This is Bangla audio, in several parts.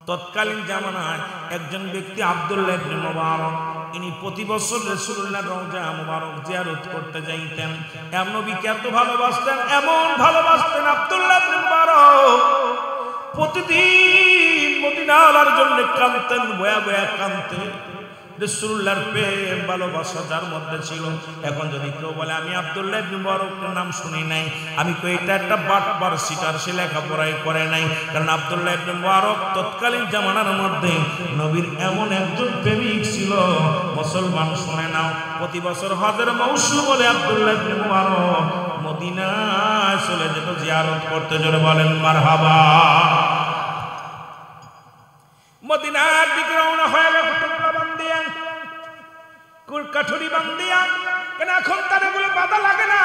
তৎকালীন জামানায় একজন ব্যক্তি আব্দুল্লাহ ইবনে মুবারক, ইনি প্রতি বছর রাসূলুল্লাহর রওজা মুবারক জিয়ারত করতে যাইতেন। এমন নবীকে এত ভালোবাসতেন, এমন ভালোবাসতেন আব্দুল্লাহ ইবনে মুবারক প্রতিদিন মদিনার জন্য কাঁদতেন, বয়া বয়া কাঁদতেন। রাসূলুল্লাহর প্রেম ভালোবাসা যার মধ্যে ছিল। এখন যদি কেউ বলে আমি আব্দুল্লাহ ইবনে মুবারকের নাম শুনি নাই, আমি কই এটা একটা বাটপার সিটার, সে লেখাপড়াই করে নাই। কারণ আব্দুল্লাহ ইবনে মুবারক তৎকালীন জামানার মধ্যে নবীর এমন একজন প্রেমিক ছিল, মুসলমান শুনে নাও, প্রতি বছর হজের মৌসুম বলে আব্দুল্লাহ ইবনে মুবারক মদিনায় চলে যেত জিয়ারত করতে। জোরে বলেন মারহাবা। মদিনার দিকে রওনা হয়ে গেল কাঠুরি বান্দিয়া, কেন এখন তার বলে বাধা লাগে না।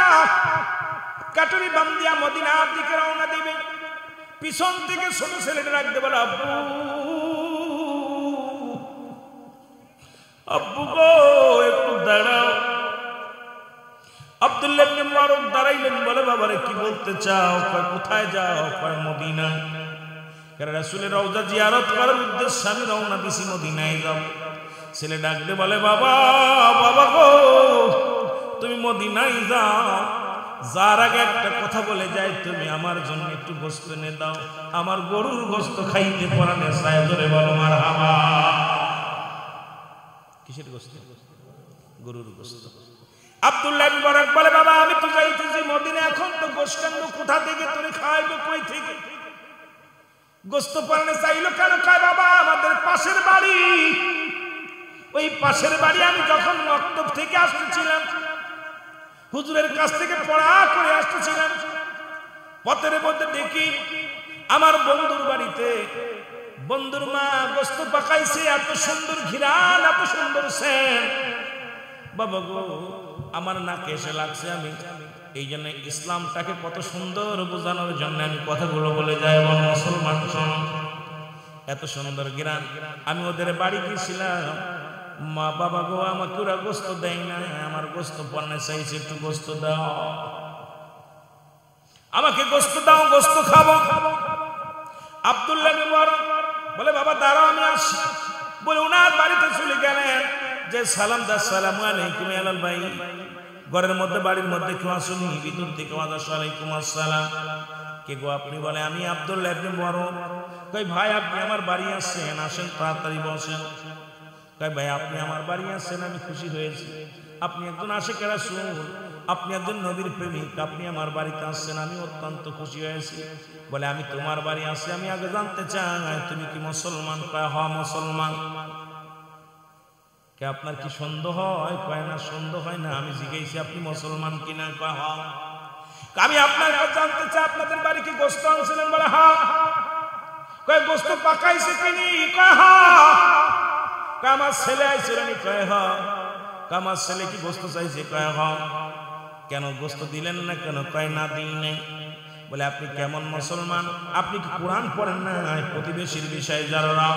কাঠুরি বান্দিয়া মদিনার দিকে রওনা দিবে, পিছন থেকে ছোট ছেলেটা রাখতে বলে আব্বু, আব্বু গো একটু দাঁড়াও। আব্দুল্লাহ ইবনে মুবারক দাঁড়াইলেন, বলে বাবারে কি বলতে চাও? কয় কোথায় যাও? কয় মদিনা। কারণ রাসূলের রওজা জিয়ারত করার উদ্দেশ্যে আমি রওনা দিছি, মদিনায় যাব। ছেলে ডাকতে বলে বাবা, বাবা গো তুমি মদিনায় যাও, যার আগে একটা কথা বলে যায়, তুমি আমার জন্য একটু গোশত এনে দাও, আমার গরুর গোশত খাইতে পরানে চায়। ধরে বলো মারহাবা। কিসের গোশত? গরুর গোশত। আব্দুল্লাহ ইবনে মুবারক বলে বাবা আমি তো যাইতেছি মদিনা, এখন তো গোশত আনবো কোথা থেকে, তুমি খাইবে কই থেকে? গোশত পরানে চাইলো কেন? কয় বাবা আমাদের পাশের বাড়ি, ওই পাশের বাড়ি আমি যখন মক্তব থেকে আসতেছিলাম, হুজুরের কাছ থেকে পড়া করে আসতেছিলাম, পথের মধ্যে দেখি আমার বন্ধুর বাড়িতে বন্ধুর মা গোশত পাকাইছে, এত সুন্দর ঘিরান, এত সুন্দর সেন্ট। বাবা গো আমার নাকে এসে লাগছে, আমি এই জন্য ইসলামটাকে কত সুন্দর বোঝানোর জন্য আমি কথাগুলো বলে যাই। এবং মুসলমান শোনো, এত সুন্দর ঘিরান। আমি ওদের বাড়ি গেছিলাম, মা বাবা গো আমাকে ওরা গোশত দেয় না, আমার গোশত পরানে চাইছে, একটু গোশত দাও, আমাকে গোশত দাও, গোশত খাবো। আব্দুল্লাহ ইবনে মুবারক বলে বাবা দাঁড়াও আমি আসি। বলে ওনার বাড়িতে চলে গেলেন, যে সালাম দা আসসালামু আলাইকুম আলাল ভাই, ঘরের মধ্যে বাড়ির মধ্যে কেউ আসুনি, ভিতর থেকে ওয়ালাইকুম আসসালাম। কে গো আপনি? বলে আমি আব্দুল্লাহ ইবনে মুবারক। কই ভাই আপনি আমার বাড়ি আসছেন, আসেন তাড়াতাড়ি বসেন। কই ভাই আপনি আমার বাড়ি আসছেন, আমি খুশি হয়েছি, আপনি একজন আশিকে রাসূল, আপনি একজন নবীর প্রেমিক, আপনি আমার বাড়িতে আসছেন, আমি অত্যন্ত খুশি হয়েছি। বলে আমি তোমার বাড়ি আসছি, আমি আগে জানতে চাই তুমি কি মুসলমান? কয় হ্যাঁ মুসলমান। কে আপনার কি সন্দেহ হয়? কয় না সন্দেহ হয় না, আমি জিজ্ঞেসি আপনি মুসলমান কিনা? কয় হ্যাঁ। আমি আপনার কাছে জানতে চাই আপনাদের বাড়ি কি গোশত আনছিলেন? বলে হ্যাঁ। কয় গোশত পাকাইছে কিনি? কয় হ্যাঁ। কয় আমার ছেলে আইছিল? কয় হ্যাঁ। কয় আমার ছেলে কি গোশত চাইছে? কয় হ্যাঁ। কেন গোশত দিলেন না কেন? কয় না দিই নাই। বলে আপনি কেমন মুসলমান? আপনি কি কোরআন পড়েন না? প্রতিবেশীর বিষয়ে জানরা,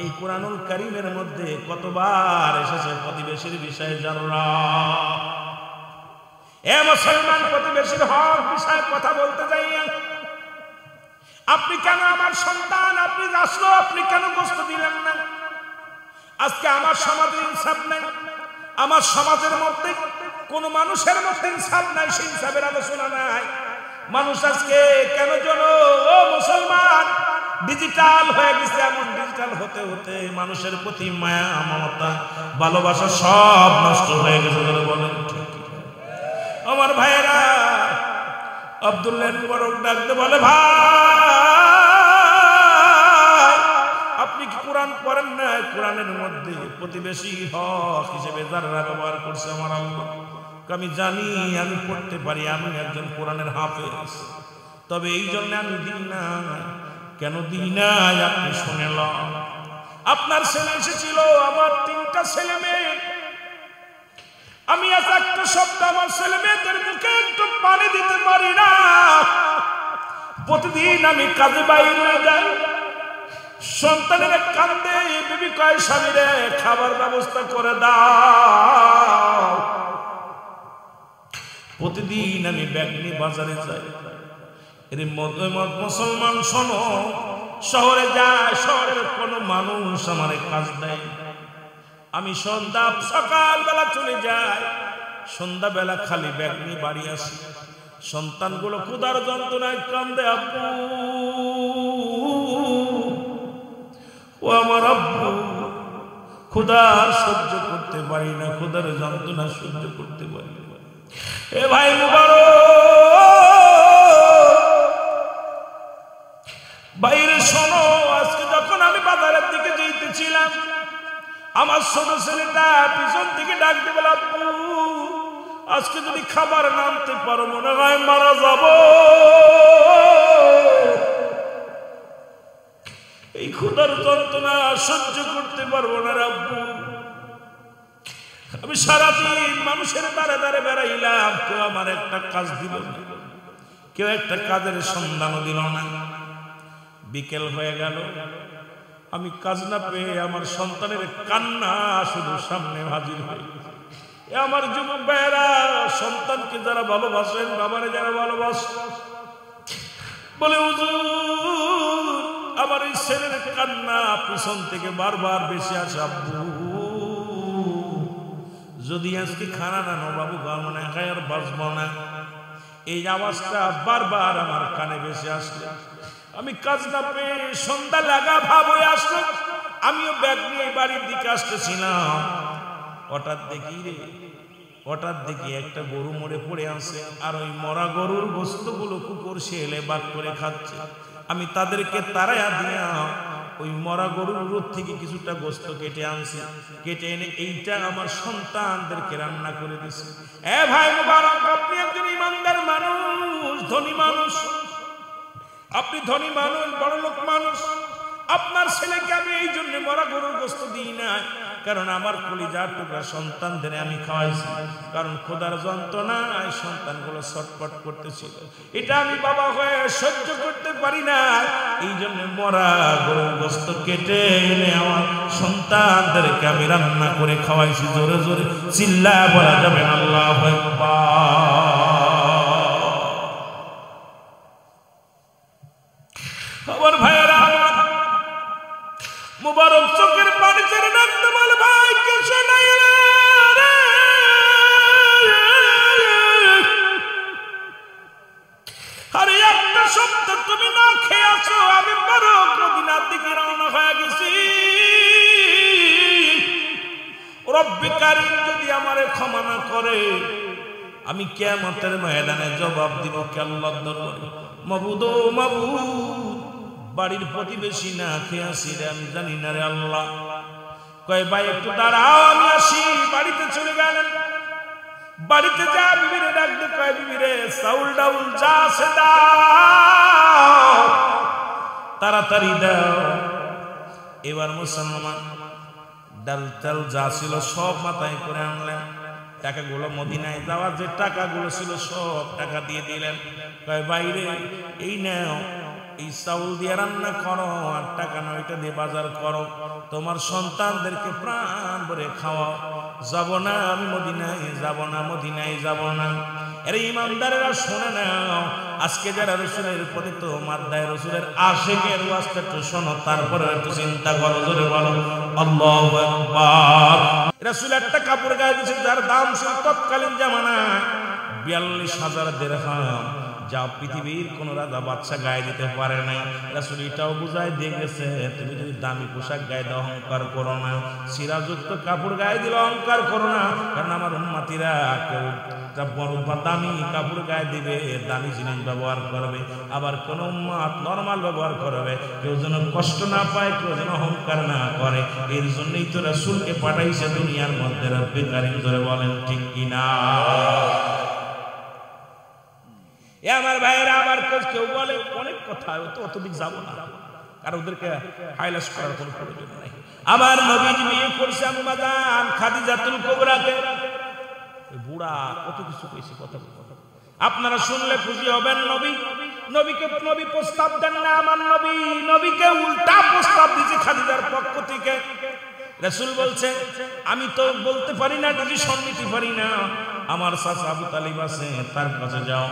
এই কোরআনুল কারীমের মধ্যে কতবার এসেছে প্রতিবেশীর বিষয়ে জানরা। এ মুসলমান, প্রতিবেশীর হক বিষয়ে কথা বলতে যাইয়া আপনি কেন আমার সন্তান, আপনি রাসূল, আপনি কেন গোশত দিলেন না? আজকে আমার সমাজে ইনসাফ নাই, আমার সমাজের মধ্যে কোন মানুষের মধ্যে ইনসাফ নাই, সেই ইনসাফের আলোচনা নাই। মানুষ আজকে কেন যেন ও মুসলমান ডিজিটাল হয়ে গেছে, এমন ডিজিটাল হতে হতে মানুষের প্রতি মায়া মমতা ভালোবাসা সব নষ্ট হয়ে গেছে। বলেন আমার ভাইয়েরা, আব্দুল্লাহ ইবনে মুবারক ডাকতে বলে ভাই আপনি কি কোরআন পড়েন না? কোরআনের মধ্যে প্রতিবেশী হক হিসেবে যারা ব্যবহার করছে আমার আল্লাহ, আমি জানি, আমি পড়তে পারি, আমি একজন কোরআনের হাফেজ, তবে এই জন্য আমি দিই না। কেন দিই না? আপনি শুনেন, আপনার ছেলে এসেছিল, আমার 3টা ছেলে মেয়ে, আমি আজ একটা শব্দ আমার ছেলে মেয়েদের মুখে একটু পানি দিতে পারি না। প্রতিদিন আমি কাজে বাইরে যাই, সন্তানের কান্দে, বিবি কয় স্বামীরে খাবার ব্যবস্থা করে দাও। প্রতিদিন আমি ব্যাগ নিয়ে বাজারে যাই। এর মুসলমান শোনো, শহরে যায়, শহরের মানুষ আমারে কাজ দেয়। আমি সকালবেলা চলে যাই, সন্ধ্যাবেলা খালি ব্যাগ নিয়ে বাড়ি আসি। সন্তানগুলো ক্ষুধার যন্ত্রণায় কান্দে, আব্বু ও আমার আব্বু, ক্ষুধার সহ্য করতে পারি না, ক্ষুধার যন্ত্রণা সহ্য করতে পারি না। এ ভাই মুবারক, বাইরে শোনো, আজকে যখন আমি বাজারের দিকে যেতেছিলাম, আমার ছোট ছেলেটা পিছন থেকে ডাক দিয়ে বলে, আব্বু আজকে যদি খাবার নামতে পারো মনে হয় মারা যাব, এই ক্ষুধার যন্ত্রণা সহ্য করতে পারবো না আব্বু। আমি সারাদিন মানুষের দ্বারে দ্বারে বেড়াইলাম, কেউ আমার একটা কাজ দিল না, কেউ একটা কাজের সন্ধানও দিল না। বিকেল হয়ে গেল, আমি কাজ না পেয়ে আমার সন্তানের কান্না শুধু সামনে হাজির হয়ে গেছে। আমার যুবক ভাইয়েরা, সন্তানকে যারা ভালোবাসেন, বাবারে যারা ভালোবাসেন, বলে হুজুর আমার এই ছেলের কান্না পিছন থেকে বারবার বেশি আসে, আব্বু যদি আজকে খানা না নো বাবু মনে হয় আর বাঁচবো না। এই আওয়াজটা বারবার আমার কানে বেশি আসলে আমি কাজ না পেয়ে সন্ধ্যা লাগা ভাব হয়ে আসলো। আমিও ব্যাগ নিয়ে বাড়ির দিকে আসতেছিলাম, হঠাৎ দেখি একটা গরু মরে পড়ে আছে, আর ওই মরা গরুর গোস্তগুলো কুকুর শেলে বাদ করে খাচ্ছে। আমি তাদেরকে তাড়াইয়া দিয়া ওই মরা গরুর রোদ থেকে কিছুটা গোস্ত কেটে আনছি, কেটে এনে এইটা আমার সন্তানদেরকে রান্না করে দিছি। এ ভাই মুবারক, আপনি একজন ইমানদার মানুষ, ধনী মানুষ, আপনি ধনী মানুষ, বড় লোক মানুষ, আপনার ছেলেকে আমি এই জন্য মরা গরুর গোস্ত দিই না, কারণ আমার কলিজার টুকরা সন্তানদের আমি খাওয়াইছি, কারণ খোদার যন্ত্রণায় সন্তানগুলো ছটফট করতেছিল, এটা আমি বাবা হয়ে সহ্য করতে পারি না, এই জন্য মরা গরুর গোস্ত কেটে এনে আমার সন্তানদেরকে আমি রান্না করে খাওয়াইছি। জোরে জোরে চিল্লায় বলা যাবে আল্লাহু আকবার। আমার ভাইয়েরা, মুবারক চোখের পানি ছেড়ে ডাকতে বলে, ভাই কে শোনাই রে, আরে একটা সপ্তাহ তুমি না খেয়ে আছো, আমি মুবারক মদিনার দিকে রওনা হয়ে গেছি। রব্বে কারীম যদি আমারে ক্ষমা না করে, আমি কিয়ামতের ময়দানে জবাব দিব কে আল্লাহর দরবারে, মাবুদ ও মাবুদ, বাড়ির প্রতিবেশী না খেয়ে আসি রে, আমি জানি না রে আল্লাহ। কয় ভাই একটু দাঁড়াও, আমি আসি। বাড়িতে চলে গেলেন, বাড়িতে যা বিবিরে ডাকতে কয়, বিবিরে চাউল ডাউল যা আছে দাও, তাড়াতাড়ি দাও। এবার মুসলমান ডাল টাল যা ছিল সব মাথায় করে আনলেন, টাকাগুলো মদিনায় যাওয়ার যে টাকাগুলো ছিল সব টাকা দিয়ে দিলেন। কয় বাইরে এই নাও, এই চাউল দিয়ে রান্না করো, আর টাকা না ওইটা দিয়ে বাজার করো, তোমার সন্তানদেরকে প্রাণ ভরে খাওয়াও। যাব না আমি মদিনায়, যাব না মদিনায়, যাব না। এর ইমানদারেরা শোনে নাও, আজকে যারা রসুলের প্রতি তো মাদ্দায় রসুলের আশিকের ওয়াজটা একটু শোনো, তারপরে একটু চিন্তা করো, জোরে বলো আল্লাহু আকবার। রসুল একটা কাপড় গায়ে দিয়েছে যার দাম ছিল তৎকালীন জামানায় ৪২,০০০ দিরহাম, যা পৃথিবীর কোন রাজা বাদশা গায়ে দিতে পারে নাই। রাসূল এটাও বুঝায় দিয়ে গেছে, তুমি যদি দামি পোশাক গায়ে দাও অহংকার করো না, সিরাযুক্ত কাপড় গায়ে দিলে অহংকার করো না, কারণ আমার উম্মতিরা কেউ বড় দামি কাপড় গায়ে দিবে, দামি জিনিস ব্যবহার করবে, আবার কোন উম্মত নরমাল ব্যবহার করবে, কেউ যেন কষ্ট না পায়, কেউ যেন অহংকার না করে। এর জন্যই তো রাসূলকে পাঠাইছে দুনিয়ার মধ্যে। রব্বে কারীম ধরে বলেন ঠিক কিনা? আমার ভাইয়েরা, আমার কেউ বলে অনেক কথা, অতদিক যাবো না, কারণ ওদেরকে হাইলাইট করার কোনো প্রয়োজন নাই। আমার নবীজি বিয়ে করছে আম্মা জান খাদিজাতুল কুবরাকে, বুড়া কত কিছু কইছে, কথা আপনারা শুনলে খুশি হবেন। নবী প্রস্তাব দেন না, আমার নবীকে উল্টা প্রস্তাব দিয়েছে খাদিজার পক্ষ থেকে। রাসূল বলছে আমি তো বলতে পারি না, ডিসিশন নিতে পারি না, আমার চাচা আবু তালিব আছে, তার কাছে যাও।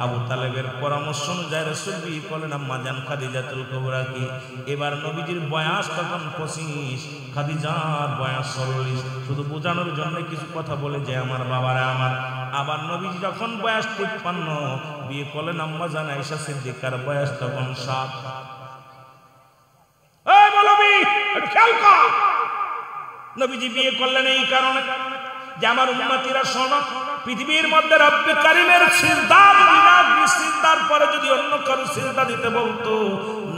আবু তালেবের পরামর্শ অনুযায়ী রাসূল বিয়ে করলেন আম্মাজান খাদিজাতুল কুবরা কি। এবার নবীজির বয়স তখন 25, খাদিজার বয়স 40। শুধু বোঝানোর জন্য কিছু কথা বলে যে আমার বাবারা আমার। আবার নবীজি যখন বয়স 53 বিয়ে করলেন আম্মাজান আয়েশা সিদ্দিকার বয়স তখন 7। এই মৌলবী একটু খেয়াল কর, নবীজি বিয়ে করলেন এই কারণে যে আমার উম্মতিরা শোনো, পৃথিবীর মধ্যে রব্বে কারীমের সিজদার বিনা সিজদার পরে যদি অন্য কারো সিজদা দিতে বলতো,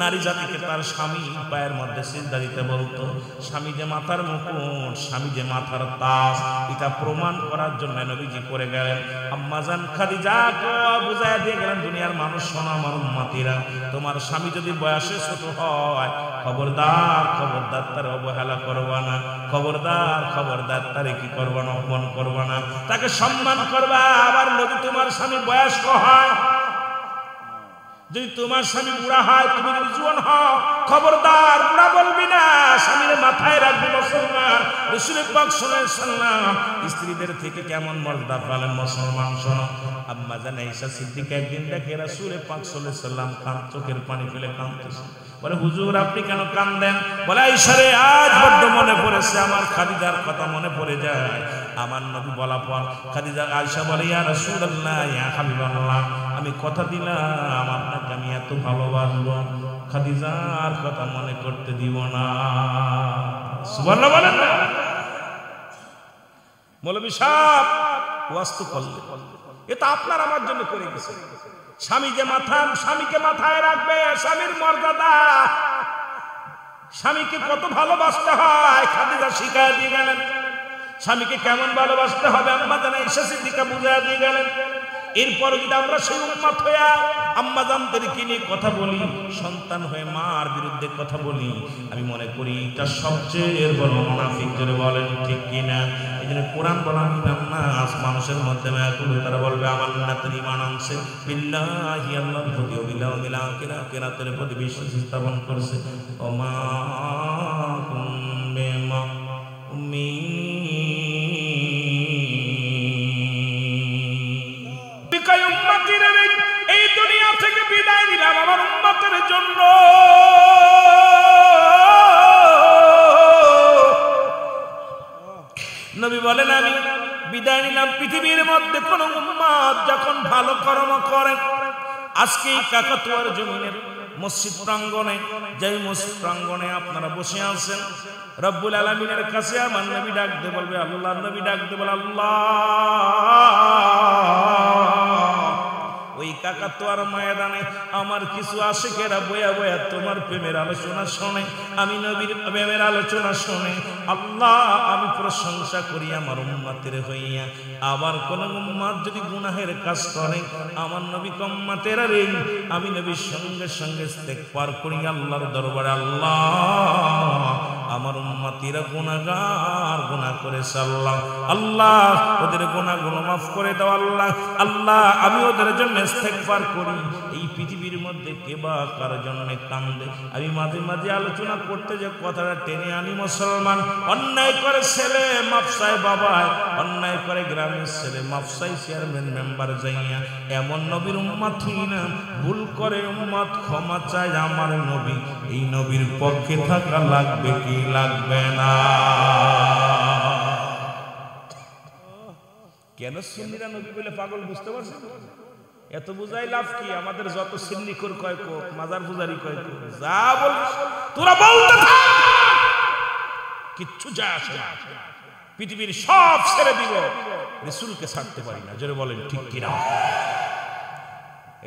নারী জাতিকে তার স্বামী পায়ের মধ্যে সিজদা দিতে বলতো। স্বামী যে মাথার মুকুট, স্বামী যে মাথার তাজ, এটা প্রমাণ করার জন্য নবীজি করে গেলেন। আম্মাজান খাদিজাকে বুঝায়া দিয়ে গেলেন, দুনিয়ার মানুষ শোনো আমার উম্মতিরা, তোমার স্বামী যদি বয়সে ছোট হয়, খবরদার খবরদার তার অবহেলা করবা না, খবরদার খবরদার তারে কি করবা না, অপমান করবা না, তাকে সম্মান করবা। আবার যদি তোমার স্বামী বয়স্ক হয়, যদি তোমার স্বামী বুড়া হয়, তুমি যদি জোয়ান হও, খবরদার বুড়া বলবি না, স্বামীর মাথায় রাখবি মুসলমান। রাসূল পাক সাল্লাল্লাহু আলাইহি সাল্লাম স্ত্রীদের থেকে কেমন মর্যাদা পেলেন মুসলমান শোনো। আম্মা জান আয়েশা সিদ্দিকা একদিন দেখে রাসূল পাক সাল্লাল্লাহু আলাইহি সাল্লাম চোখের পানি ফেলে কাঁদতেছে। বলে হুজুর আপনি কেন কাঁদেন? বলে আয়েশা রে, আজ বড্ড মনে পড়েছে, আমার খাদিজার কথা মনে পড়ে যায়। আমার নবী বলা পর খাদিজা আয়েশা বলে, ইয়া রাসূলুল্লাহ, ইয়া হাবিবাল্লাহ, আমি কথা দিলাম আপনাকে আমি এত ভালোবাসবো, খাদিজার কথা মনে করতে দিব না। সুবহানাল্লাহ বলেন না। মৌলভী সাহেব ওয়াস্তু করলে এটা আপনার আমার জন্য করে গেছে। স্বামীকে মাথায় রাখবে, স্বামীর মর্যাদা, স্বামীকে কত ভালোবাসতে হয় খাদিজা শিখায় দিয়ে গেলেন। স্বামীকে কেমন ভালোবাসতে হবে আম্মা জান আয়েশা সিদ্দিকা বুঝায় দিয়ে গেলেন। এরপর যদি আমরা সেই উম্মত হয়ে আম্মা জানদেরকে নিয়ে কথা বলি, সন্তান হয়ে মার বিরুদ্ধে কথা বলি, আমি মনে করি এটা সবচেয়ে বড় মুনাফিক। জোরে বলেন ঠিক কিনা? এই জন্য কোরআন বলা নাস মানুষের মধ্যে তারা বলবে আমার নাতের ঈমান আনছে, বিল্লাহি আল্লাহর প্রতি, বিল আখিরাতের প্রতি বিশ্বাস স্থাপন করছে। ওমা কুম্বিমা এই দুনিয়া থেকে বিদায় নিলাম আমার উম্মতের জন্য। নবী বলেন আমি বিদায় নিলাম। পৃথিবীর মধ্যে কোন উম্মত যখন ভালো কর্ম করে, আজকে এই কাকাতুয়ার জমিনের মসজিদ প্রাঙ্গণে, যেই মসজিদ প্রাঙ্গণে আপনারা বসে আছেন, রব্বুল আলামিনের কাছে আমার নবী ডাক দিয়ে বলবে, আল্লাহ নবী ডাক দিয়ে বলে, আল্লাহ ওই কাকাতুয়ার ময়দানে আমার কিছু আশিকেরা বয়া বয়া তোমার প্রেমের আলোচনা শোনে, আমি নবীর প্রেমের আলোচনা শোনে। আল্লাহ আমি প্রশংসা করি আমার উম্মতের হইয়া। আবার কোন উম্মত যদি গুনাহের কাজ করে, আমার নবী উম্মতেরা রে, আমি নবীর সঙ্গে সঙ্গে ইস্তেগফার করি আল্লাহর দরবারে, আল্লাহ আমার উম্মতিরা গুনাহগার, গুনাহ করেছে আল্লাহ, আল্লাহ ওদের গুনাহগুলো মাফ করে দাও আল্লাহ, আল্লাহ আমি ওদের জন্য ইস্তেগফার করি। এই পৃথিবীর মধ্যে কে বা কার জন্য কান্দে? আমি মাঝে মাঝে আলোচনা করতে যে কথাটা টেনে আনি, মুসলমান অন্যায় করে ছেলে মাফসায় বাবায়, অন্যায় করে গ্রামের ছেলে মাফসাই চেয়ারম্যান মেম্বার যাইয়া, এমন নবীর উম্মত হই না। ভুল করে উম্মত ক্ষমা চায় আমার নবী, এই নবীর পক্ষে থাকা লাগবে কি লাগবে না? কেন সুন্নিরা নবী বলে পাগল বুঝতে পারছেন? এত বুঝাই লাভ কি? আমাদের যত সিন্নিখোর কয় কোক, মাজার পূজারি কয় কোক, যা বল তোরা বলতে থাক, কিচ্ছু যায় আসে না। পৃথিবীর সব ছেড়ে দিব, রাসূলকে ছাড়তে পারি না। জোরে বলেন ঠিক কিনা?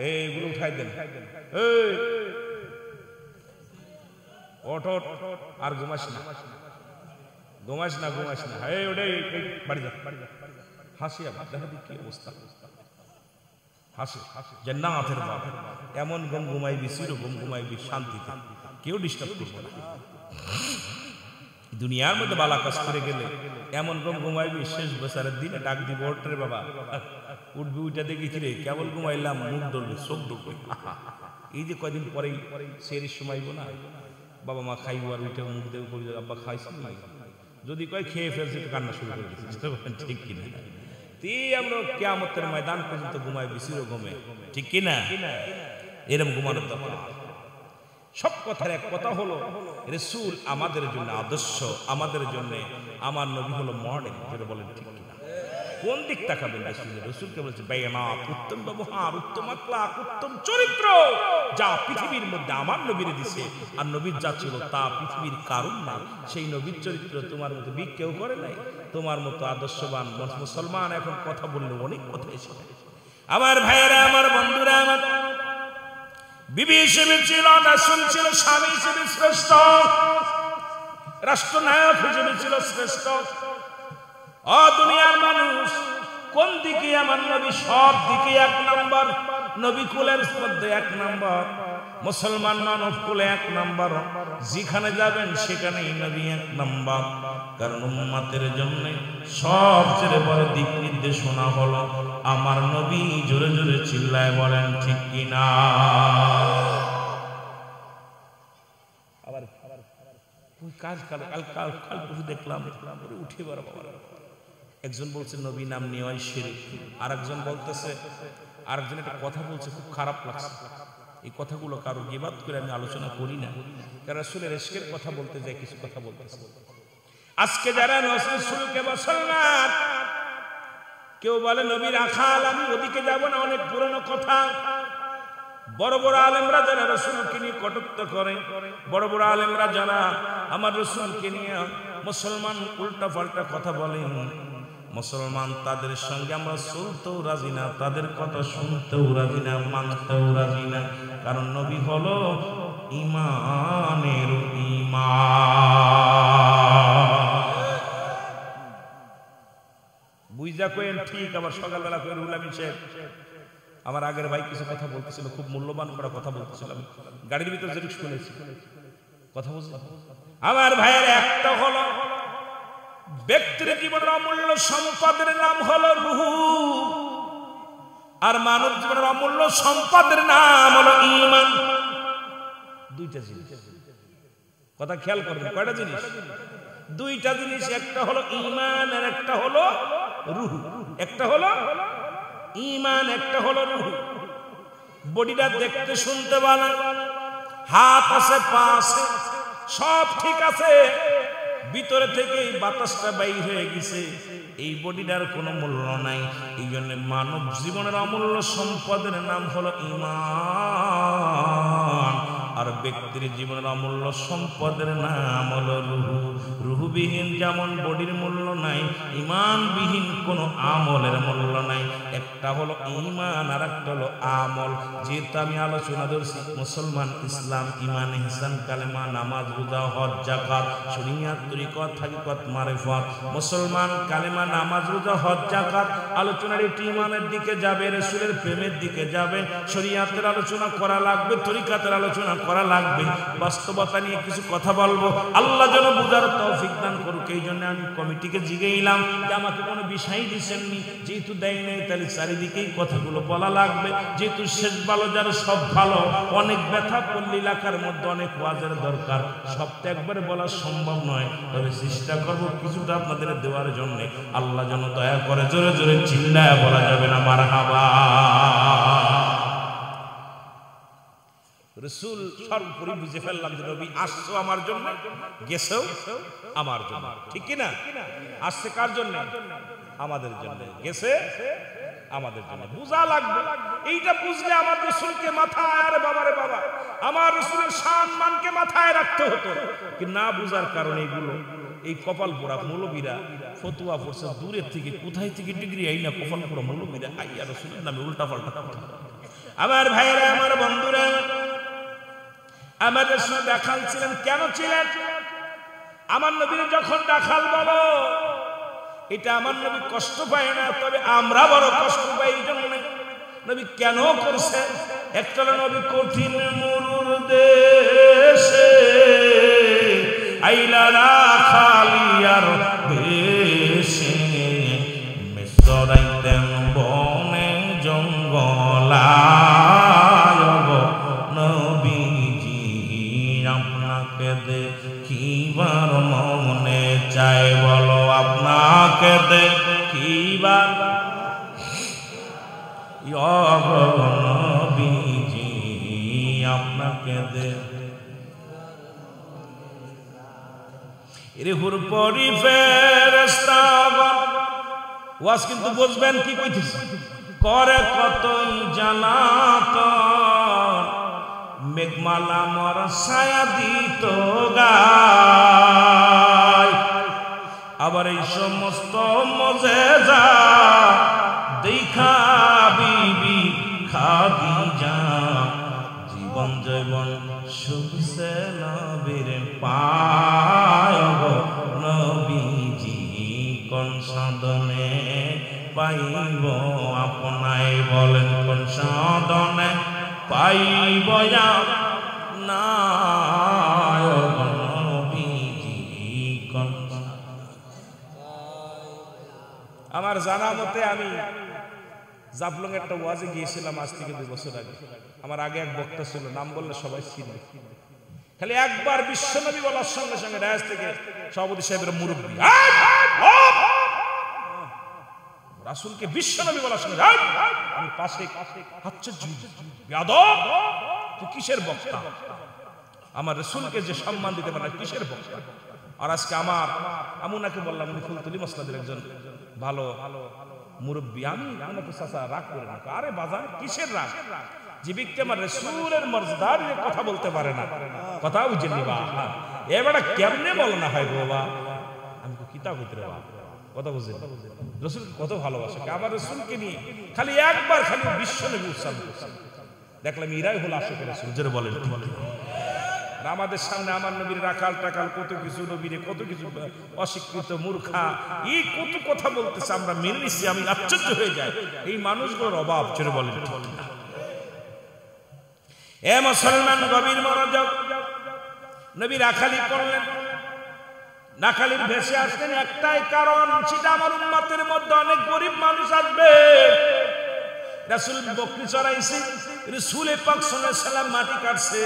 এইগুলো উঠাই দেন, এই ওঠ ওঠ, আর ঘুমাস না, ঘুমাস না, ঘুমাস না, এই ওটাই বাড়ি যা, হাসি আবার দেখা দিক কি অবস্থা, হাসি জান্নাতের বাবা, এমন ঘুম ঘুমাইবি, চিরঘুম ঘুমাইবি শান্তিতে, কেউ ডিস্টার্ব করবে না। দুনিয়ার মধ্যে বালা কাজ করে গেলে এমন ঘুম ঘুমাইবি, শেষ বছরের দিনে ডাক দিব, ওঠরে বাবা উঠবি, উঠা দেখি রে কেবল ঘুমাইলাম, মুখ ধরবে, চোখ ধরবে। এই যে কয়দিন পরেই সেরির সময়ব না, বাবা মা খাইব আর উঠে মুখ দেব করি, আব্বা খাইছি না, যদি কয় খেয়ে ফেলছে কান্না শুরু করে দিচ্ছে। ঠিক কিনা? আমরা কিয়ামতের ময়দান পর্যন্ত ঘুমাই বিচির ঘুমে, ঠিক কি না? এরকম ঘুমানোর দরকার। সব কথার এক কথা হলো রাসূল আমাদের জন্য আদর্শ, আমাদের জন্য আমার নবী হলো মডেল। যেটা বলেন ঠিক কিনা? কোন দিক তাকাবেন? রাসূলকে বলছে বায়ানাত, উত্তম ব্যবহার, উত্তম আখলাক, উত্তম চরিত্র যা পৃথিবীর মধ্যে আমার নবীর দিছে, আর নবীর যা ছিল তা পৃথিবীর কারণ না। সেই নবীর চরিত্র তোমার মতো বিক কেউ করে নাই। তোমার মতো আদর্শবান মুসলমান এখন কথা বললে অনেক কথা এসে আমার ভাইয়েরা, আমার বন্ধুরা, আমার বিবি হিসেবে ছিল, রাসূল ছিল স্বামী হিসেবে শ্রেষ্ঠ, রাষ্ট্রনায়ক হিসেবে ছিল শ্রেষ্ঠ। ও দুনিয়ার মানুষ, কোন দিকে আমার নবী? সব দিকে এক নম্বর। নবী কুলের মধ্যে এক নম্বর, মুসলমান মানব কুলে এক নম্বর। যেখানে যাবেন সেখানেই নবী এক নম্বর। কারণ উম্মতের জন্য সবচেয়ে বড় দিক নির্দেশনা হলো আমার নবী। জোরে জোরে চিল্লায় বলেন ঠিক কিনা? আবার কাল দেখলাম উঠে বাবা, একজন বলছে নবী নাম নেওয়াই শিরক, আরেকজন বলতেছে, আরেকজন একটা কথা বলছে খুব খারাপ লাগছে। এই কথাগুলো কারো গীবাত করে আমি আলোচনা করি না, কারণ রাসূলের ইশকের কথা বলতে যাই কিছু কথা বলতেছে। আজকে যারা রাসূলকে মুসলমান, কেউ বলে নবীর আখাল, আমি ওদিকে যাব না, অনেক পুরনো কথা। বড় বড় আলেমরা যারা রাসূলকে নিয়ে কটূক্ত করে, বড় বড় আলেমরা যারা আমার রাসূলকে নিয়ে মুসলমান উল্টা পাল্টা কথা বলেন, মুসলমান তাদের সঙ্গে আমরা চলতেও রাজি না, তাদের কথা শুনতেও রাজি না, মানতেও রাজি না। কারণ নবী হলো ঈমানের ঈমান। বুঝা কইেন ঠিক। আবার সকালবেলা করে উলামি সাহেব আমার আগের ভাই কিছু কথা বলতেছিল, খুব মূল্যবান করা কথা বলতেছিল, আমি গাড়ির ভিতরে যেটুকু শুনেছি কথা বলছি। আমার ভাইয়ের একটা হলো ব্যক্তির জীবনের অমূল্য সম্পদের নাম হলো রূহ, আর মানব জীবনের অমূল্য সম্পদের নাম হলো ঈমান। দুইটা জিনিস কথা খেয়াল করবেন। কয়টা জিনিস? দুইটা জিনিস। একটা হলো ঈমান আর একটা হলো রূহ। একটা হলো ঈমান, একটা হলো রূহ। বডিটা দেখতে শুনতে ভালো, হাত আছে, পা আছে, সব ঠিক আছে, ভিতরে থেকে এই বাতাসটা বাইর হয়ে গেছে, এই বডিটার কোনো মূল্য নাই। এই জন্য মানব জীবনের অমূল্য সম্পদের নাম হলো ঈমান, আর ব্যক্তির জীবনের অমূল্য সম্পদের নাম হলো রূহ। রূহবিহীন যেমন বডির মূল্য নাই, ঈমানবিহীন কোনো আমলের মূল্য নাই। একটা হলো ঈমান আর একটা হলো আমল। যেহেতু আমি আলোচনা করছি মুসলমান, ইসলাম, ঈমান, ইহসান, কালেমা, নামাজ, রোজা, হজ, যাকাত, শরীয়ত, তরিকত, হাকিকত, মারিফত। মুসলমান কালেমা, নামাজ, রোজা, হজ, যাকাত আলোচনার একটি ঈমানের দিকে যাবে, রাসূলের প্রেমের দিকে যাবে, শরীয়তের আলোচনা করা লাগবে, তরিকতের আলোচনা করা লাগবে। বাস্তবতা নিয়ে কিছু কথা বলবো, আল্লাহ যেন বুঝার তৌফিক দান করুক। এই জন্য আমি কমিটিকে জিজ্ঞাইলাম যে আমাকে কোনো বিষয় দিচ্ছেননি, যেহেতু দেয় নাই তাহলে চারিদিকেই কথাগুলো বলা লাগবে। যেহেতু শেষ ভালো যার সব ভালো, অনেক ব্যথা পল্লী এলাকার মধ্যে অনেক ওয়াজের দরকার, সবটা একবারে বলা সম্ভব নয়, তবে চেষ্টা করবো কিছুটা আপনাদের দেওয়ার জন্য। আল্লাহ যেন দয়া করে। জোরে জোরে চিল্লায় বলা যাবে না মারহাবা। রাসূল সর্বোপরি বুঝে ফেললাম যে নবী আসছো আমার জন্য, গেছেও আমার জন্য, ঠিক কি না? আসছে কার জন্য? আমাদের জন্য, গেছে আমাদের জন্য। বুঝা লাগবে। এইটা বুঝলে আমার রাসূলকে মাথায়, আরে বাবা রে বাবা, আমার রাসূলের সম্মানকে মাথায় রাখতে হতো। কি না বুঝার কারণে এগুলো, এই কপাল পোড়া মৌলবীরা ফতোয়া পড়ছে দূরের থেকে, কোথায় থেকে ডিগ্রি আই না, কপাল পোড়া মৌলবীরা আইয়া রাসূলের নামে উল্টা পাল্টা কথা। আমার ভাইয়েরা, আমার বন্ধুরা, আমার রাসূল দেখাল ছিলেন। কেন ছিলেন? আমার নবীর যখন দেখাল বলো, এটা আমার নবী কষ্ট পায় না, তবে আমরা বড় কষ্ট পাই। এই জন্য নবী কেন করছে? একটা নবী কঠিন মরুর দেশে আইলা রাখালিয়ার বেশে, মিসরাইতেন বনে জঙ্গলায়, নবীজি আপনাকে দেখিবার মনে চাই। বলো আপনাকে দেখিবার নবীজি আপনাকে দে হুর পরি ফেরেশতাগণ ওয়াজ কিন্তু বুঝবেন কি কইতেছি করে কতই জানাতন মেঘমালা মর ছায়া দিত গায় আবার এই সমস্ত মজেজা দেখা বিবি খাদিজা জীবন জৈবন সুখসে নবীর পায় নবীজি কোন সাধনে পাইব আপনায় বলেন কোন সাধনে পাইব না নবীজি কোন আমার জানা মতে আমি জাফলং একটা ওয়াজে গিয়েছিলাম আজ থেকে 2 বছর আগে আমার আগে এক বক্তা ছিল নাম বললে সবাই চিনবে খালি একবার বিশ্বনবী বলার সঙ্গে সঙ্গে রাজ থেকে সভাপতি সাহেবের মুরব্বী রাসূলকে বিশ্বনবী বলার সঙ্গে আমি পাশে আশ্চর্য বেয়াদব তুই কিসের বক্তা আমার রাসূলকে যে সম্মান দিতে পারে কিসের বক্তা আর আজকে আমার আমি ওনাকে বললাম উনি ফুলতলি মসজিদের একজন ভালো মুরব্বী আমি ওনাকে চাচা রাগ করে না আরে বাজার কিসের রাগ যে ব্যক্তি আমার রাসূলের মর্যাদার কথা বলতে পারে না কথা বুঝেননি বা এবারে কেমনে বল না হয় বাবা আমি তো কিতাব ভিতরে বা কথা বুঝেন রাসূল কত ভালোবাসে আমার রাসূলকে নিয়ে খালি একবার খালি বিশ্বনবী উচ্চারণ করছে দেখলাম এরাই হলো আশিকের রাসূল যারা বলেন আমাদের সামনে আমার নবীর রাখাল টাকাল কত কিছু নবীরে কত কিছু অস্বীকৃত মূর্খা এই কত কথা বলতেছে আমরা মেনে নিচ্ছি আমি আশ্চর্য হয়ে যাই এই মানুষগুলোর অভাব চলে বলেন এ মুসলমান গভীর মনোযোগ নবী রাখালি করলেন রাখালির ভেসে আসলেন একটাই কারণ সেটা আমার উম্মতের মধ্যে অনেক গরিব মানুষ আসবে রাসূল বকরি চড়াইছে রাসূল পাক সাল্লাল্লাহু আলাইহি সাল্লাম মাটি কাটছে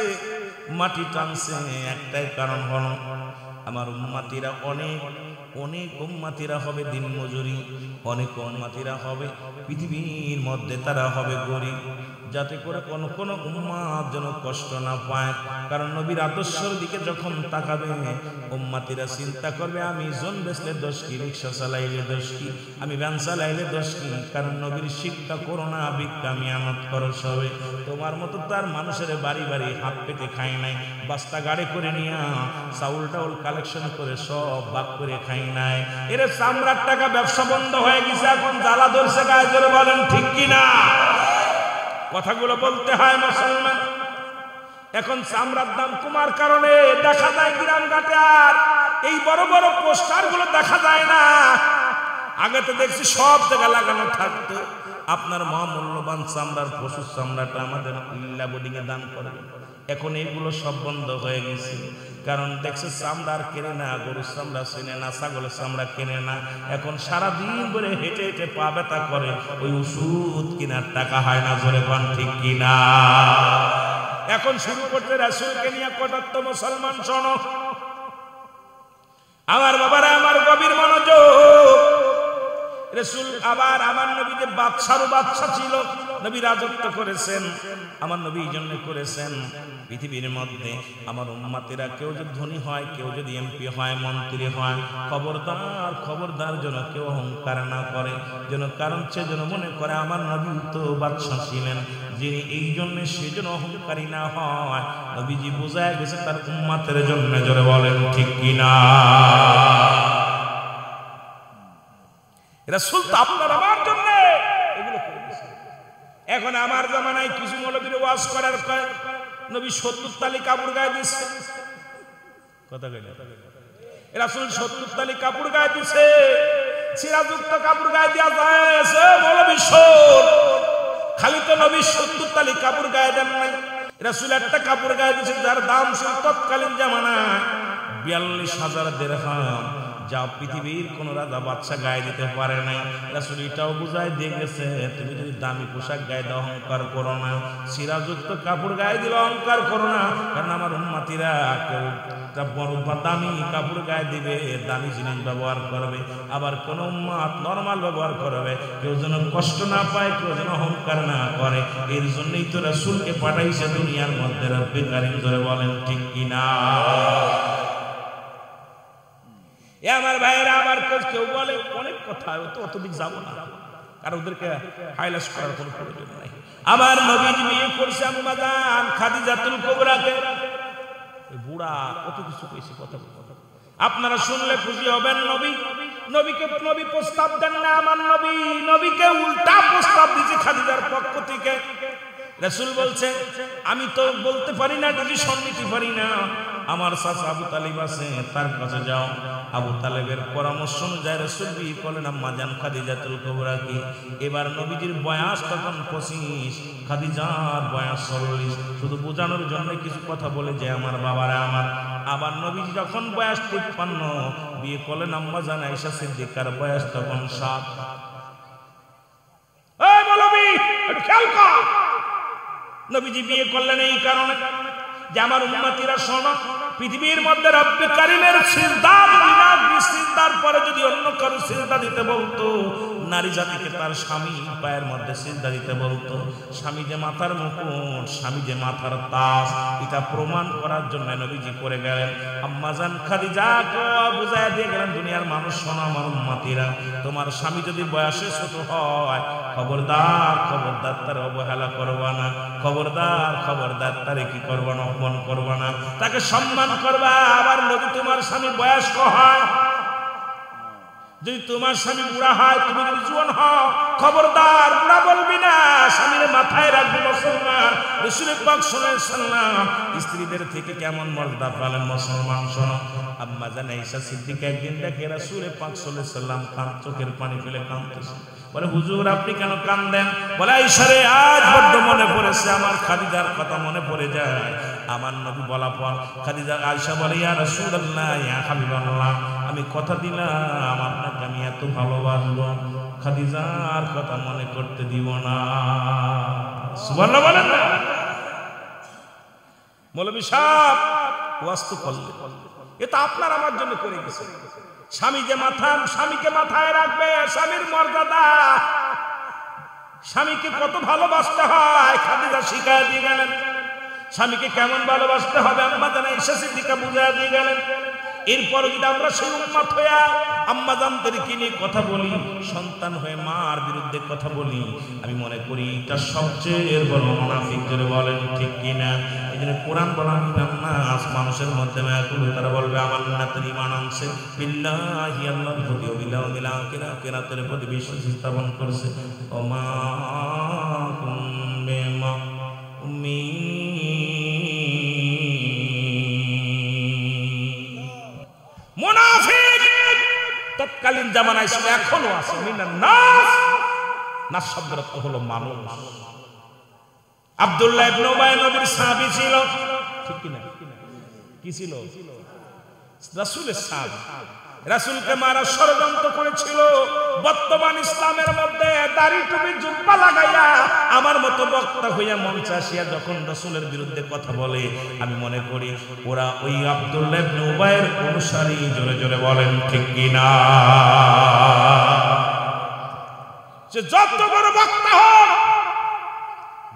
মাটি টানছে একটাই কারণ হলো আমার উম্মতিরা অনেক অনেক উম্মতিরা হবে দিন মজুরি অনেক উম্মতিরা হবে পৃথিবীর মধ্যে তারা হবে গরিব যাতে করে কোন উম্মত যেন কষ্ট না পায় কারণ নবীর আদর্শের দিকে যখন তাকাবে উম্মতিরা চিন্তা করবে আমি জন বেচলে 10 কি রিকশা চালাইলে 10 কি আমি ভ্যান চালাইলে 10 কি কারণ নবীর শিক্ষা করো না ভিক্ষা মিয়ানত করো সবে তোমার মতো তার মানুষের বাড়ি বাড়ি হাত পেতে খাই নাই বস্তা গাড়ি করে নিয়া চাউল টাউল কালেকশন করে সব ভাগ করে খাই নাই এর চামড়ার টাকা ব্যবসা বন্ধ হয়ে গেছে এখন জ্বালা ধরছে গায়ে জোরে বলেন ঠিক কিনা কথাগুলো বলতে হয় মুসলমান এখন চামড়ার দাম কমার কারণে দেখা যায় গ্রাম ঘাটে আর এই বড় বড় পোস্টার গুলো দেখা যায় না আগে তো দেখছি সব জায়গা লাগানো থাকতো আপনার মহামূল্যবান চামড়ার পশুর চামড়াটা আমাদের ইল্লা বোর্ডিং এ দান করে এখন এইগুলো সব বন্ধ হয়ে গেছে কারণ দেখছে চামড়ার কেনে না গরুর চামড়া চেনে না ছাগলের চামড়া কেনে না এখন সারাদিন ধরে হেঁটে হেঁটে পা ব্যথা করে ওই ওষুধ কেনার টাকা হয় না জোরে পান ঠিক কিনা এখন শুরু করতে রাসূলকে নিয়ে কটাত্ত মুসলমান শোনো আমার বাবারা আমার গভীর মনোযোগ রাসূল আবার আমার নবী যে বাদশারও বাদশা ছিল নবী রাজত্ব করেছেন আমার নবী এই জন্য করেছেন পৃথিবীর মধ্যে আমার উম্মতেরা কেউ যদি ধনী হয় কেউ যদি এমপি হয় মন্ত্রী হয় খবরদার যেন কেউ অহংকার না করে যেন কারণ সে যেন মনে করে আমার নবী তো বাদশা ছিলেন যিনি এই জন্য সেজন্য অহংকারী না হয় নবীজি বোঝায় গেছে তার উম্মতের জন্য জোরে বলেন ঠিক কিনা রাসূল তো আপনার আমার জন্য এগুলো করে দিয়েছেন এখন আমার জামানায় কিছু মৌলবীর ওয়াজ করার নবী 70 তালি কাপড় গায়ে দিয়েছে কথা কইলেন রাসূল 70 তালি কাপড় গায়ে দিয়েছে সিরাজুক্ত কাপড় গায়ে দেয়া যায়ছে মৌলবী শোন খালি তো নবী 70 তালি কাপড় গায়ে দেন নাই রাসূল একটা কাপড় গায়ে দিয়েছে যার দাম ছিল তৎকালীন জামানায় 42000 দিরহাম যা পৃথিবীর কোন রাজা বাদশা গায়ে দিতে পারে নাই রাসূল এটাও বুঝায় দিয়ে গেছে তুমি যদি দামি পোশাক গায়ে দাও অহংকার করো না সিরাজুক্ত কাপড় গায়ে দিলে অহংকার করো না কারণ আমার উম্মতিরা কেউ একটা বড় দামি কাপড় গায়ে দিবে, দামি জিনিস ব্যবহার করবে, আবার কোন উম্মত নরমাল ব্যবহার করবে, কেউ যেন কষ্ট না পায়, কেউ যেন অহংকার না করে। এর জন্যই তো রাসূলকে পাঠাইছে দুনিয়ার মধ্যে। রব্বে কারীম ধরে বলেন ঠিক কিনা? এ আমার ভাইয়েরা, আমার কেউ বলে অনেক কথা, অতদিক যাবো না, আর ওদেরকে হাইলাইট করার কোনো প্রয়োজন নাই। আমার নবীজি বিয়ে করছে আম্মা জান খাদিজাতুল কুবরাকে। বুড়া কত কিছু কইছে, কথা আপনারা শুনলে খুশি হবেন। নবী প্রস্তাব দেন না, আমার নবীকে উল্টা প্রস্তাব দিয়েছে খাদিজার পক্ষ থেকে। রাসূল বলছে আমি তো বলতে পারি না, ডিসিশন নিতে পারি না, আমার চাচা আবু তালিব আছে, তার কাছে যাও। আবু তালেবের পরামর্শ অনুযায়ী রাসূল বিয়ে করলেন আম্মা জান খাদিজাতুল কুবরাকে। এবার নবীজির বয়স তখন 25, খাদিজার বয়স 40। শুধু বোঝানোর জন্য কিছু কথা বলে যে আমার বাবারা আমার। আবার নবীজি যখন বয়স 53 বিয়ে করলেন আম্মা জান আয়েশা সিদ্দিকার বয়স তখন 7। এই বলবি খেয়াল কর, নবীজি বিয়ে করলেন এই কারণে যে আমার উম্মতিরা শোনো, পৃথিবীর মধ্যে রব্বে কারীমের সিজদা সিজদার পরে যদি অন্য কারো সিজদা দিতে বলতো, নারী জাতিকে তার স্বামী পায়ের মধ্যে সিজদা দিতে বলতো। স্বামী যে মাথার মুকুট, স্বামী যে মাথার তাজ, এটা প্রমাণ করার জন্য নবীজি করে গেলেন। আম্মা জান খাদিজাকে বুঝায় দিয়ে গেলেন, দুনিয়ার মানুষ শোনো আমার উম্মতিরা, তোমার স্বামী যদি বয়সে ছোট হয়, খবরদার তার অবহেলা করবা না, খবরদার তারে কি করবা না, অপমান করবা না, তাকে সম্মান করবা। আবার যদি তোমার স্বামী বয়স্ক হয়, যদি তোমার স্বামী বুড়া হয়, তুমি যদি জোয়ান হও, খবরদার বুড়া বলবি না, স্বামীর মাথায় রাখবি মুসলমান। রাসূল পাক সাল্লাল্লাহু আলাইহি ওয়াসাল্লাম স্ত্রীদের থেকে কেমন মর্যাদা পেলেন মুসলমান শোনো। আম্মা জান আয়েশা সিদ্দিকা একদিন দেখে রাসূল পাক সাল্লাল্লাহু আলাইহি ওয়াসাল্লাম চোখের পানি ফেলে কাঁদতেছে। বলে হুজুর আপনি কেন কাঁদেন? বলে আয়েশা রে, আজ বড্ড মনে পড়েছে, আমার খাদিজার কথা মনে পড়ে যায়। আমার নবী বলা পর খাদিজা আয়েশা বলে, ইয়া রাসূলুল্লাহ, ইয়া হাবিবাল্লাহ, আমি কথা দিলাম আপনাকে আমি এত ভালোবাসবো, খাদিজার কথা মনে করতে দিব না। সুবহানাল্লাহ বলেন না? মৌলভী সাহেব ওয়াস্তু করলে এটা আপনার আমার জন্য করে গেছে। স্বামীকে মাথায় রাখবে, স্বামীর মর্যাদা, স্বামীকে কত ভালোবাসতে হয় খাদিজা শিখায় দিয়ে গেলেন। স্বামীকে কেমন ভালোবাসতে হবে আম্মা জান আয়েশা সিদ্দিকা বুঝায় দিয়ে গেলেন। এরপর যদি আমরা সেই উম্মত হইয়া আম্মা জানদেরকে নিয়ে কথা বলি, সন্তান হয়ে মার বিরুদ্ধে কথা বলি, আমি মনে করি এটা সবচেয়ে বড় মুনাফিক। জোরে বলেন ঠিক কিনা? এই জন্য কোরআন বলেন না, মানুষের মধ্যে তারা বলবে আমার নাতের ঈমান আনছে, বিল্লাহি আল্লাহর প্রতি ও বিল ইয়াউমিল আখির, আখিরাতের প্রতি বিশ্বাস স্থাপন করছে। ওমা কুমবিমা মুনাফিক তৎকালীন জামানায় ছিল, এখনো আছে। মিনান নাস শব্দের অর্থ হলো মানুষ। আব্দুল্লাহ ইবনে উবাই নবীর সাহাবী ছিল, ঠিক কি না? কি ছিল? রাসূলের সাহাবী। রাসূলকে মারা ষড়যন্ত্র করেছিল। বর্তমান ইসলামের মধ্যে দাড়ি টুপি জুব্বা লাগাইয়া আমার মতো বক্তা হইয়া মঞ্চে আসিয়া যখন রাসূলের বিরুদ্ধে কথা বলে, আমি মনে করি ওরা ওই আব্দুল্লাহ ইবনে উবাইয়ের অনুসারী। জোরে জোরে বলেন ঠিক কিনা? যে যত বড় বক্তা হোক,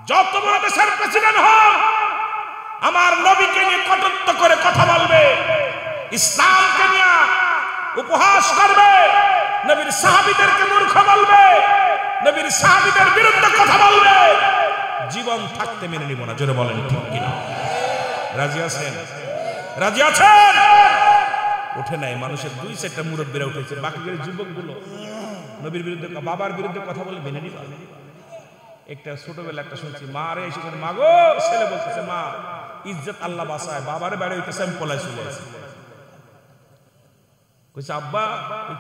যত বড় দেশের প্রেসিডেন্ট হোক, আমার নবীকে নিয়ে কটূক্ত করে কথা বলবে, ইসলামকে নিয়ে উপহাস করবে, নবীর সাহাবীদেরকে মূর্খ বলবে, নবীর সাহাবীদের বিরুদ্ধে কথা বলবে, জীবন থাকতে মেনে নিব না। জোরে বলেন ঠিক কিনা? রাজি আছেন? রাজি আছেন? উঠে নাই মানুষের 2-4টা মুরব্বীরা উঠেছে, বাকিদের যুবকগুলো নবীর বিরুদ্ধে, বাবার বিরুদ্ধে কথা বলে মেনে নিবা। একটা ছোটবেলা একটা শুনছি, মা রে এসে মা গো, ছেলে বলতেছে মা ইজ্জত আল্লাহ বাঁচায়, বাবারে বাইরে হইতেছে, আমি পলায় চলে আসি। কইছে আব্বা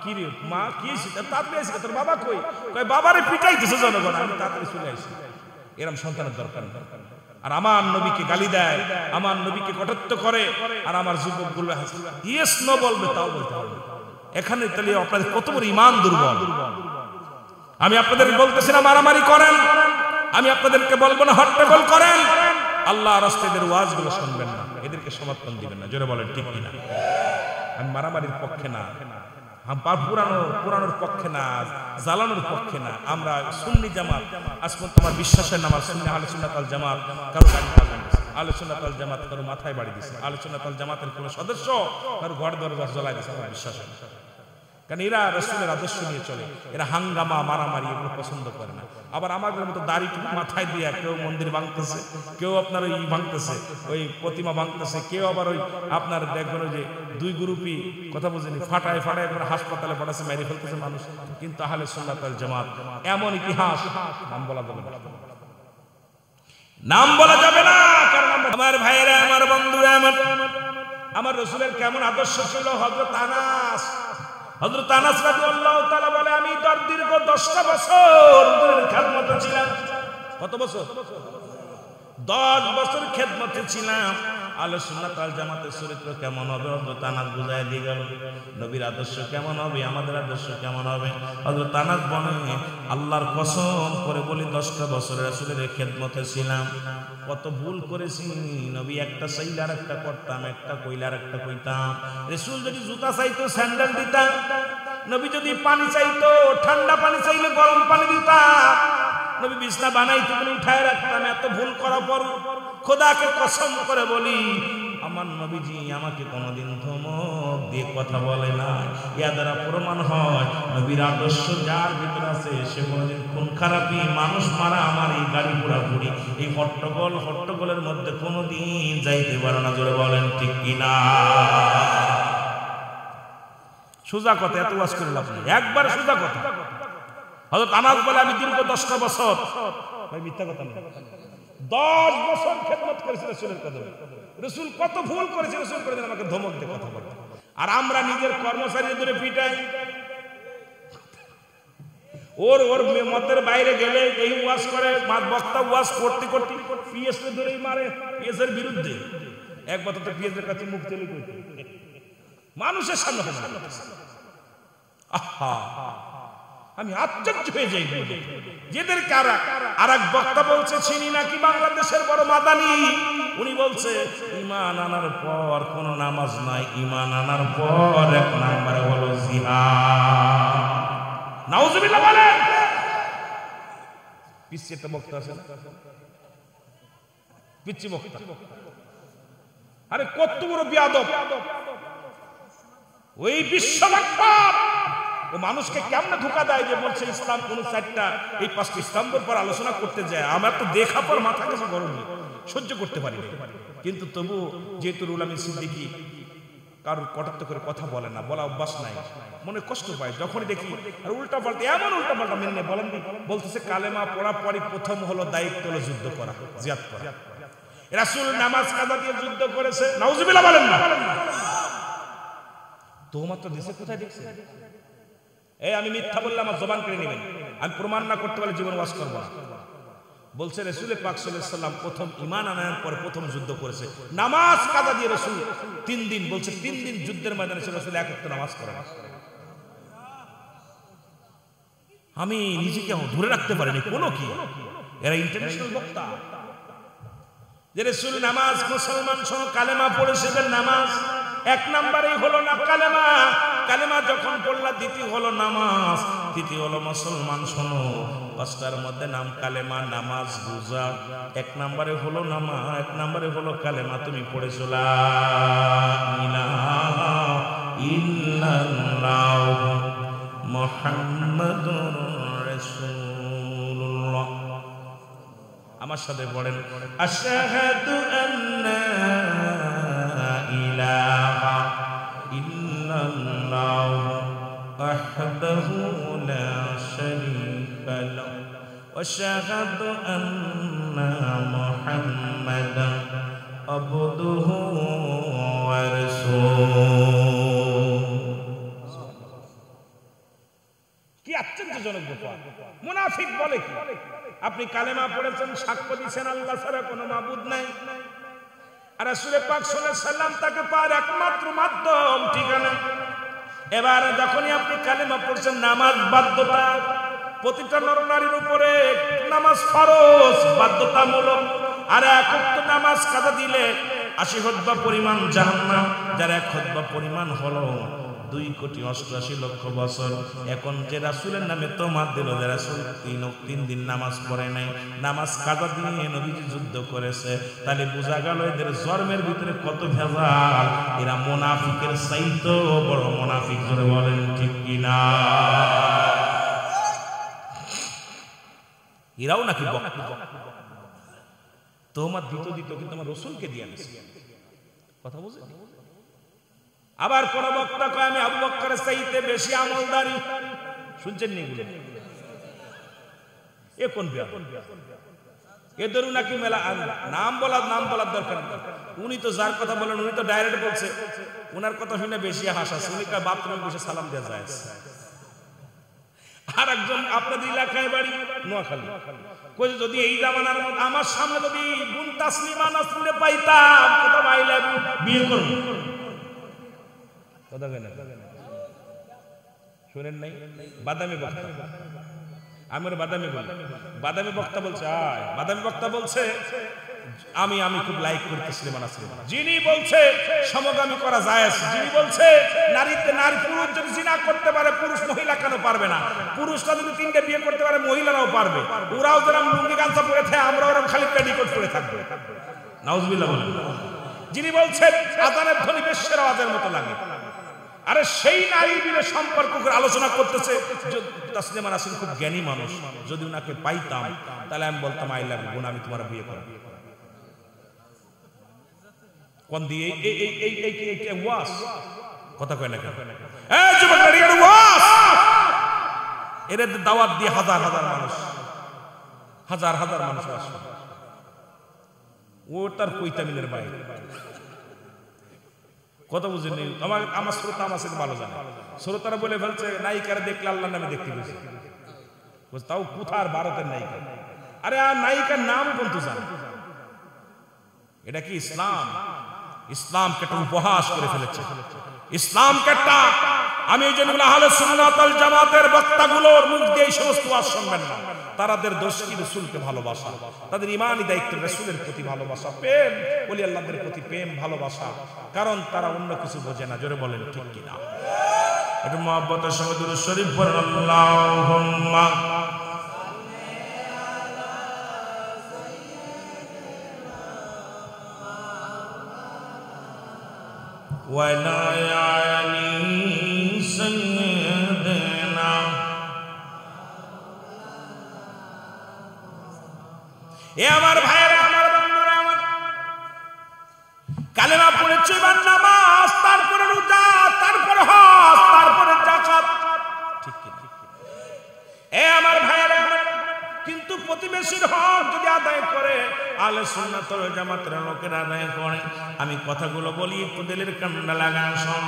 কি রে, মা কি তাড়াতাড়ি আসি, তোর বাবা কই? কই বাবারে পিটাইতেছে জনগণ, আমি তাড়াতাড়ি চলে আসি। এরকম সন্তানের দরকার। আর আমার নবীকে গালি দেয়, আমার নবীকে কটাক্ষ করে, আর আমার যুবকগুলো ইয়েস নো বলবে, তাও বলতে হবে। এখানে তাহলে আপনাদের কত বড় ঈমান দুর্বল। আমি আপনাদের বলতেছি না মারামারি করেন, আমি আপনাদেরকে বলবো না হট্টগোল করেন, আল্লাহ রাস্তাদের ওয়াজগুলো শুনবেন না, এদেরকে সমর্থন দিবেন না। জোরে বলেন ঠিক কিনা? আমি মারামারির পক্ষে না, পুরানোর পক্ষে না, জ্বালানোর পক্ষে না। আমরা সুন্নি জামাত, আজ পর্যন্ত আমার বিশ্বাসের নাম সুন্নি আহলে সুন্নাত ওয়াল জামাত। কারো গাড়ি আহলে সুন্নাত ওয়াল জামাত কারো মাথায় বাড়ি দিয়েছে, আহলে সুন্নাত ওয়াল জামাতের কোনো সদস্য কারো ঘর দরজা জ্বলাই দিয়েছে, আমার বিশ্বাস হয় না। কারণ এরা রাসূলের আদর্শ নিয়ে চলে, এরা হাঙ্গামা মারামারি এগুলো পছন্দ করে না। আবার আমাদের মতো দাড়ি মাথায় দিয়ে কেউ মন্দির ভাঙতেছে, কেউ আপনার ওই ভাঙতেছে, ওই প্রতিমা ভাঙতেছে, কেউ আবার ওই আপনার দেখবেন ওই যে দুই গ্রুপই কথা বুঝেনি ফাটায় করে হাসপাতালে পড়াচ্ছে, মেরে ফেলতেছে মানুষ। কিন্তু আহলে সুন্নাত ওয়াল জামাত এমন ইতিহাস, নাম বলা যাবে না, নাম বলা যাবে না। কারণ আমার ভাইয়েরা, আমার বন্ধুরা, আমার রাসূলের কেমন আদর্শ ছিল। হযরত আনাস রাদিয়াল্লাহু তাআলা বলে, আমি দীর্ঘ 10টা বছর খেদমতে ছিলাম। কত বছর? 10 বছর খেদমতে ছিলাম। আহলে সুন্নাত ওয়াল জামাতের চরিত্র কেমন হবে হযরত আনাস বুঝায় দিয়ে গেল। নবীর আদর্শ কেমন হবে, আমাদের আদর্শ কেমন হবে। হযরত আনাস বলে, আল্লাহর কসম করে বলি 10টা বছর রাসূলের খেদমতে ছিলাম। কত ভুল করেছি। নবী একটা চাইলে আর একটা করতাম, একটা কইলে আর একটা কইতাম। রাসূল যদি জুতা চাইতো স্যান্ডেল দিতাম, নবী যদি পানি চাইতো ঠান্ডা পানি চাইলে গরম পানি দিতাম, নবী বিছনা বানাইতো উঠায় রাখতাম। এত ভুল করার পর খোদাকে কসম করে বলি, আমার নবীজি আমাকে কোনোদিন ধমক দিয়ে কথা বলে না। ইয়া দ্বারা প্রমাণ হয় নবীর আদর্শ যার ভিতরে আছে সে কোনোদিন খুন খারাপি, মানুষ মারা, আমার এই গাড়ি ঘোরাঘুরি, এই হট্টগোলের মধ্যে কোনোদিন যাইতে পারে না। জোরে বলেন ঠিক কিনা? সোজা কথা, এত ওয়াজ করে লাভ নেই, একবার সোজা কথা। হযরত আনাস বলে, আমি দীর্ঘ 10টা বছর, ভাই মিথ্যা কথা না, 10 বছর খেদমত করেছি রাসূলের কদমে। রাসূল কত ভুল করেছে, রাসূল করে আমাকে ধমক দিয়ে কথা বলে। আর আমরা নিজের কর্মচারী ধরে পিটাই। ওর মতের বাইরে গেলে এই ওয়াজ করে, বক্তা ওয়াজ করতে পিএস ধরেই মারে, পিএস এর বিরুদ্ধে। একবার তো পিএস এর কাছে মুখ তুলে কইতে মানুষের সামনে হবে। আহা, আমি আশ্চর্য হয়ে যাই যেদেরকে আর এক বক্তা বলছে চিনি নাকি বাংলাদেশের বড় মাদানি। উনি বলছে ঈমান আনার পর কোন নামাজ নাই, ঈমান আনার পর এক নম্বরে হলো জিহাদ। নাউজুবিল্লাহ বলেন। পিচ্ছি একটা বক্তা আছে না, পিচ্ছি বক্তা, আরে কত বড় বিয়াদব ওই বিশ্ববাক্তার। ও মানুষকে কেমনে ধোঁকা দেয় যে বলছে ইসলাম কোন 4টা এই 5টা স্তম্ভের পর আলোচনা করতে যায়। আমার তো দেখা পর মাথা কাছে গরম সহ্য করতে পারি, কিন্তু তবু যেহেতু রুলামি সিদ্দিকী কারোর কটাক্ত করে কথা বলে না, বলা অভ্যাস নাই, মনে কষ্ট পায় যখনই দেখি। আর উল্টাপাল্টা, এমন উল্টাপাল্টা মেনে নিয়ে বলেন, বলতেছে কালেমা পড়া পরই প্রথম হলো দায়িত্ব হলো যুদ্ধ করা, জিহাদ করা। রাসূল নামাজ কাজা দিয়ে যুদ্ধ করেছে। নাউজুবিল্লাহ বলেন না। তোহমত দেশে কোথায় দেখছে? এই আমি মিথ্যা বললে আমার জবান কেড়ে নেবেন, আমি প্রমাণ না করতে পারলে জীবন ওয়াজ করব না। বলছে রাসূল পাক সাল্লাল্লাহু আলাইহি ওয়াসাল্লাম প্রথম ঈমান আনার পর প্রথম যুদ্ধ করেছে নামাজ কাজা দিয়ে। রাসূল 3 দিন, বলছে 3 দিন যুদ্ধের ময়দানে ছিল, রাসূল এক ওয়াক্ত নামাজ পড়ে না। আমি নিজেকে ধরে রাখতে পারিনি কোনো কি, এরা ইন্টারন্যাশনাল বক্তা। যে রাসূল নামাজ মুসলমান সহ কালেমা পড়েছিলেন, নামাজ 1 নম্বরেই হলো না কালেমা। কালেমা যখন পড়লা দ্বিতীয় হলো নামাজ, তৃতীয় হলো মুসলমান। শোনো, 5টার মধ্যে নাম কালেমা, নামাজ, রোজা। 1 নম্বরে হলো নামাজ, 1 নম্বরে হলো কালেমা। তুমি পড়েছো লা ইলাহা ইল্লাল্লাহু মুহাম্মাদুর রাসূলুল্লাহ। আমার সাথে পড়েন, আশহাদু আন্না ইলাহা ইল্লাল্লাহু ওয়াহদাহু লা শারীকা লাহু ওয়া আশহাদু আন্না মুহাম্মাদান আবদুহু ওয়া রাসূলুহু। কি আশ্চর্যজনক ব্যাপার! মুনাফিক বলে কি? আপনি কালেমা পড়েছেন, সাক্ষ্য দিয়েছেন আল্লাহ ছাড়া কোনো মাবুদ নাই, আর রাসূল পাক সাল্লাল্লাহু আলাইহি সাল্লাম তাকে পাওয়ার একমাত্র মাধ্যম, ঠিকানা। এবার যখনই আপনি কালেমা পড়ছেন, নামাজ বাধ্যতা, প্রতিটা নরনারীর উপরে নামাজ ফরজ, বাধ্যতামূলক। আর এক ওয়াক্ত নামাজ কাজা দিলে 80 খুতবা পরিমাণ জাহান্নাম, যার এক খুতবা পরিমাণ হলো 2,88,00,000 বছর। এখন যে রাসূলের নামে তোমাত দিল, যে রাসূল 3 দিন নামাজ পড়ে নাই, নামাজ কাজা দিয়ে নবীজি যুদ্ধ করেছে, তাহলে বোঝা গেল এদের জন্মের ভিতরে কত ভেজাল। এরা মুনাফিকের চাইতেও বড় মুনাফিক, ধরে বলেন ঠিক কিনা? এরাও নাকি তোমাত দিত কিন্তু আমার রাসূলকে দিয়ে আনছে। কথা বুঝে? আবার কোন বক্তা কয় আমি আবু বকরের চাইতে বেশি আমলদারি। শুনছেন নি এগুলো? এ কোন বিয়া? এদেরও নাকি মেলা নাম বলার দরকার নেই। উনি তো যার কথা বলেন উনি তো ডাইরেক্ট বলছে, উনার কথা শুনে বেশি হাসাছে। উনি কয় বাথরুমে বসে সালাম দেওয়া যায়। আর একজন আপনাদের এলাকায় বাড়ি নোয়াখালী, কইছে যদি এই জামানার মধ্যে আমার সামনে যদি বোন তাসলিমা নাসরিনে পাইতাম, কত ভাই লাগবে বিয়ে করব। কথা কেন শুনেন নাই? বাদামি বক্তা, আমার বাদামি বক্তা বলছে, বাদামি বক্তা বলছে আমি খুব লাইক করি তাসলিমা নাসরিন। যিনি বলছে সমগামী করা জায়েজ, যিনি বলছে নারী পুরুষ যদি জিনা করতে পারে, পুরুষ মহিলা কেন পারবে না? পুরুষরা যদি 3টে বিয়ে করতে পারে, মহিলারাও পারবে। ওরাও যেরকম লুঙ্গি গামছা পরে থাকে, আমরাও ওরকম খালি পেটিকোট পরে থাকবো। নাউজুবিল্লাহ বলেন। যিনি বলছেন আযানের ধ্বনি বেশ্যের আওয়াজের মতো লাগে, আরে সেই নারী বিয়ে সম্পর্ক করে আলোচনা করতেছে। তাসলিমা নাসরিন খুব জ্ঞানী মানুষ, যদি ওনাকে পাইতাম তাহলে আমি বলতাম আই লাভ ইউ, আমি তোমার বিয়ে করব। কোন দিয়ে এই ওয়াজ কথা কয় না কেন? এই যুবকরা এটা ওয়াজ, এর দাওয়াত দিয়ে হাজার হাজার মানুষ আসে। ও তার কইতামিনের বাইরে কথা বুঝেনি। আমার শ্রোতা আমার সাথে ভালো জানে। শ্রোতারা বলে ফেলছে নায়িকারা দেখলে আল্লাহর নামে দেখতে গেছে, তাও কোথার ভারতের নায়িকা। আরে আর নায়িকার নাম বলতে জানে? এটা কি ইসলাম? ইসলামকে একটা উপহাস করে ফেলেছে। ইসলামকে একটা, আমি এই জন্য আহলে সুন্নাত ওয়াল জামাতের বক্তাগুলোর মুখ দিয়ে এই সমস্ত ওয়াজ শুনবেন না। তাদের দোষ কি রাসূলকে ভালোবাসা, তাদের ঈমানি দায়িত্ব রাসূলের প্রতি ভালোবাসা, প্রেম, ওলি আল্লাহদের প্রতি প্রেম ভালোবাসা, কারণ তারা অন্য কিছু বোঝে না। জোরে বলেন ঠিক কিনা? একটু মুহাব্বতের সঙ্গে দুরূদ শরীফ পড়েন। আল্লাহুম্মা ওয়ালা আলি সাইয়্যিদিনা। এ আমার ভাইয়েরা, আমার বন্ধুরা, কালেমা পড়েছি, নামাজ, তারপরে রোজা, তারপরে হজ, তারপরে যাকাত, ঠিক কি? এ আমার ভাইয়েরা, কিন্তু প্রতিবেশীর হক যদি আদায় করে, আহলে সুন্নাত ওয়াল জামাতের লোকেরা আদায় করে। আমি কথাগুলো বলি একটু দিলের কান্না লাগান শোন।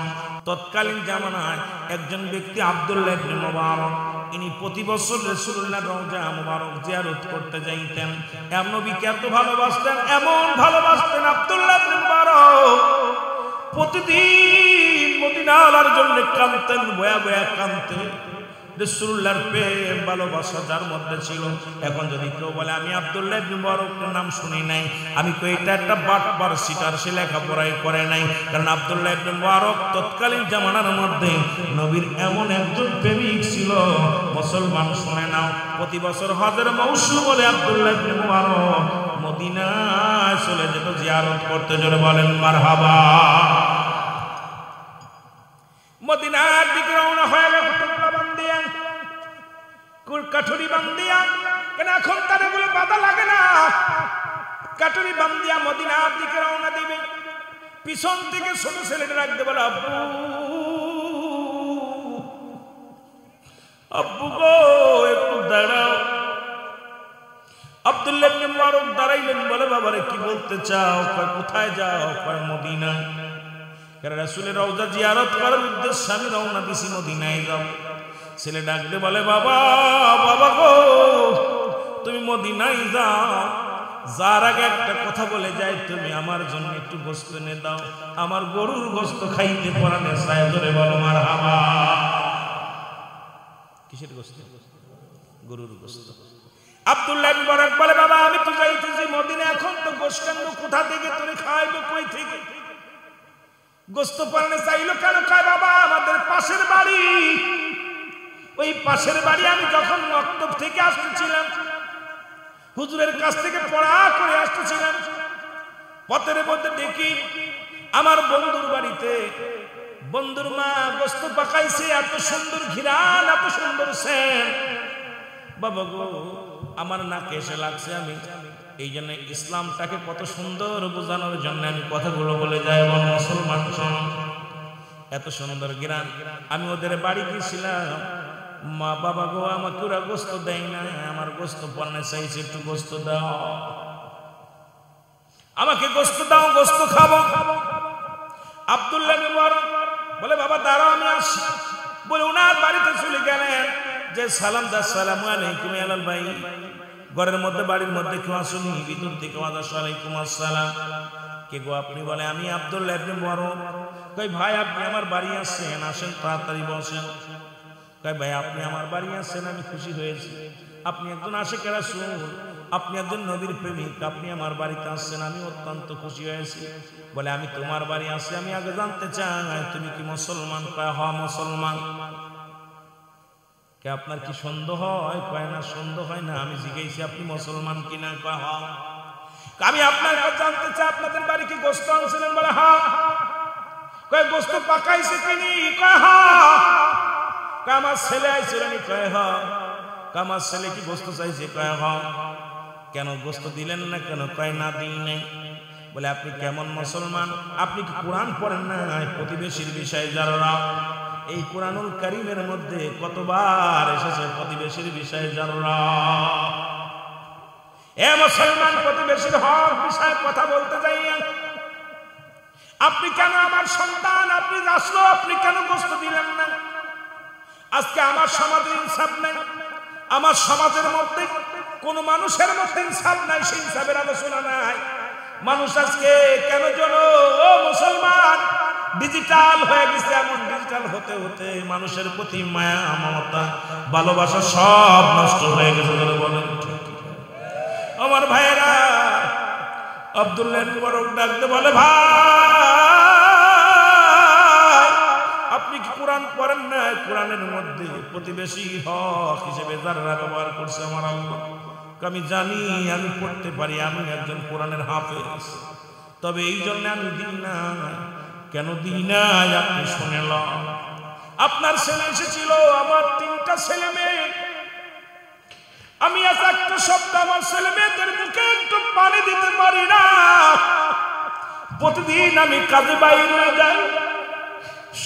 তৎকালীন জামানায় একজন ব্যক্তি আব্দুল্লাহ ইবনে মুবারক, ইনি প্রতি বছর রাসূলুল্লাহর রওজা মুবারক জিয়ারত করতে যাইতেন। এমন নবীকে এত ভালোবাসতেন, এমন ভালোবাসতেন আব্দুল্লাহ ইবনে মুবারক প্রতিদিন মদিনার জন্য কাঁদতেন, বয়া বয়া কাঁদতেন। রাসূলুল্লাহর প্রেম ভালোবাসা যার মধ্যে ছিল। এখন যদি কেউ বলে আমি আব্দুল্লাহ ইবনে মুবারকের নাম শুনি নাই, আমি কই এটা একটা বাটপার, সিটার, সে লেখাপড়াই করে নাই। কারণ আব্দুল্লাহ ইবনে মুবারক তৎকালীন জামানার মধ্যে নবীর এমন একজন প্রেমিক ছিল, মুসলমান শুনে নাও, প্রতি বছর হজের মৌসুম বলে আব্দুল্লাহ ইবনে মুবারক মদিনায় চলে যেত জিয়ারত করতে। জোরে বলেন মারহাবা। মদিনার দিকে রওনা হয়ে গেল কাঠুরি বান্দিয়া, কেন এখন তাদের বলে বাধা লাগে না। কাঠুরি বান্দিয়া মদিনার দিকে রওনা দিবে, পিছন থেকে ছোট ছেলেটা রাখতে বলে আব্বু, আব্বু গো একটু দাঁড়াও। আব্দুল্লাহ ইবনে মুবারক দাঁড়াইলেন, বলে বাবারে কি বলতে চাও? কয় কোথায় যাও? কয় মদিনা। কারণ রাসূলের রওজা জিয়ারত করার উদ্দেশ্যে আমি রওনা দিছি, মদিনায় যাও। ছেলে ডাকতে বলে বাবা, বাবা গো তুমি মদিনায় যাও, যার আগে একটা কথা বলে যায়, তুমি আমার জন্য একটু গোশত এনে দাও, আমার গরুর গোশত খাইতে পরানে চায়। ধরে বলো মারহাবা। কিসের গোশত? গরুর গোশত। আব্দুল্লাহ ইবনে মুবারক বলে বাবা আমি তো যাইতেছি মদিনা, এখন তো গোশকান্ড কোথা থেকে তোরে খাওয়াইবো, কই থেকে? গোস্ত পালনে চাইলো কেন? কয় বাবা আমাদের পাশের বাড়ি, ওই পাশের বাড়ি আমি যখন মক্তব থেকে আসতেছিলাম, হুজুরের কাছ থেকে পড়া করে আসতেছিলাম, পথের মধ্যে দেখি আমার বন্ধুর বাড়িতে বন্ধুর মা গোস্ত পাকাইছে, এত সুন্দর ঘিরান, এত সুন্দর সেন্ট। বাবা গো আমার নাকে এসে লাগছে, আমি এই জন্য ইসলামটাকে কত সুন্দর বোঝানোর জন্য আমি কথাগুলো বলে যাই। মুসলমান শোন, এত সুন্দর ঘিরান। আমি ওদের বাড়ি গেছিলাম, মা বাবা গো আমাকে ওরা গোস্ত দেয় না, আমার গোস্ত পালনে চাইছে, একটু গোস্ত দাও, আমাকে গোস্ত দাও, গোস্ত খাবো। আব্দুল্লাহ ইবনে মুবারক বলে বাবা দাঁড়াও আমি আসি। বলে ওনার বাড়িতে চলে গেলেন, যে সালাম দা আসসালামু আলাইকুম আলাল ভাই, ঘরের মধ্যে বাড়ির মধ্যে কেউ আসুনি, ভিতর থেকে ওয়ালাইকুম আসসালাম। কে গো আপনি? বলে আমি আব্দুল্লাহ ইবনে মুবারক। কই ভাই আপনি আমার বাড়ি আসছেন, আসেন তাড়াতাড়ি বসেন। কই ভাই আপনি আমার বাড়ি আসছেন, আমি খুশি হয়েছি, আপনি একজন আশিকের রাসূল, আপনি একজন নবীর প্রেমিক, আপনি আমার বাড়িতে আসছেন, আমি অত্যন্ত খুশি হয়েছি। বলে আমি তোমার বাড়ি আসছি, আমি আগে জানতে চাই তুমি কি মুসলমান? কয় হ্যাঁ মুসলমান। কে আপনার কি সন্দেহ হয়? কয় না সন্দেহ হয় না, আমি জিজ্ঞেসি আপনি মুসলমান কিনা? কয় হ্যাঁ। আমি আপনার কাছে জানতে চাই আপনাদের বাড়ি কি গোস্ত আনছিলেন? বলে হ্যাঁ। কয় গোস্ত পাকাইছে কিনি? কয় হ্যাঁ। কয় আমার ছেলে আইছিলেন? কয় হ্যাঁ। কয় আমার ছেলে কি গোস্ত চাইছে? কয় হ্যাঁ। কেন গোস্ত দিলেন না কেন? কয় না দিই নাই। বলে আপনি কেমন মুসলমান? আপনি কি কোরআন পড়েন না? প্রতিবেশীর বিষয়ে জাররা, এই কোরআনুল কারীমের মধ্যে কতবার এসেছে প্রতিবেশীর বিষয়ে জাররা। এ মুসলমান, প্রতিবেশীর হক বিষয়ে কথা বলতে যাই, আপনি কেন আমার সন্তান, আপনি আসলো, আপনি কেন গোস্ত দিলেন না? আজকে আমার সমাজে ইনসাফ নাই, আমার সমাজের মধ্যে কোন মানুষের মধ্যে ইনসাফ নাই, সেই ইনসাফের আলোচনা নাই। মানুষ আজকে কেন যেন ও মুসলমান ডিজিটাল হয়ে গেছে, এমন ডিজিটাল হতে হতে মানুষের প্রতি মায়া মমতা ভালোবাসা সব নষ্ট হয়ে গেছে। বলেন আমার ভাইয়েরা, আব্দুল্লাহ ইবনে মুবারক ডাকতে বলে ভাই আপনি কি কোরআন পড়েন না? কোরআনের মধ্যে প্রতিবেশী হক হিসেবে যারা ব্যবহার করছে আমার আল্লাহ, আমি জানি, আমি পড়তে পারি, আমি একজন কোরআনের হাফেজ, তবে এই জন্য আমি দিই না। কেন দিই না আপনি শুনেলাম। আপনার ছেলে এসেছিল, আমার 3টা ছেলে মেয়ে, আমি আজ একটা সপ্তাহ আমার ছেলে মেয়েদের মুখে একটু পানি দিতে পারি না। প্রতিদিন আমি কাজে বাইরে যাই,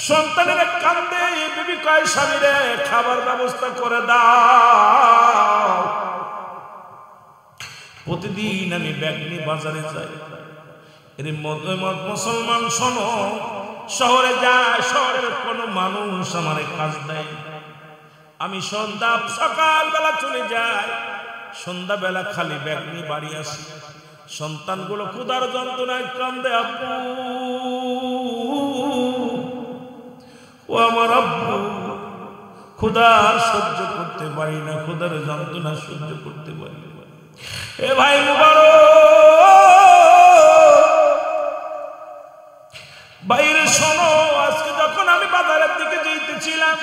সন্তানের কান্দে, বিবি কয় স্বামীরে খাবার ব্যবস্থা করে দাও। প্রতিদিন আমি ব্যাগ নিয়ে বাজারে যাই। এর মুসলমান শোনো, শহরে যায়, শহরের কোনো মানুষ আমার কাজ দেয়, আমি সকালবেলা চলে যাই, সন্ধ্যাবেলা খালি ব্যাগ নিয়ে বাড়ি আসি। সন্তানগুলো ক্ষুধার যন্ত্রণায় কান্দে, আব্বু ও আমার আব্বু, ক্ষুধার সহ্য করতে পারি না, ক্ষুধার যন্ত্রণা সহ্য করতে পারি না। এ ভাই বাইরে শোনো, আজকে যখন আমি বাজারের দিকে যেতেছিলাম,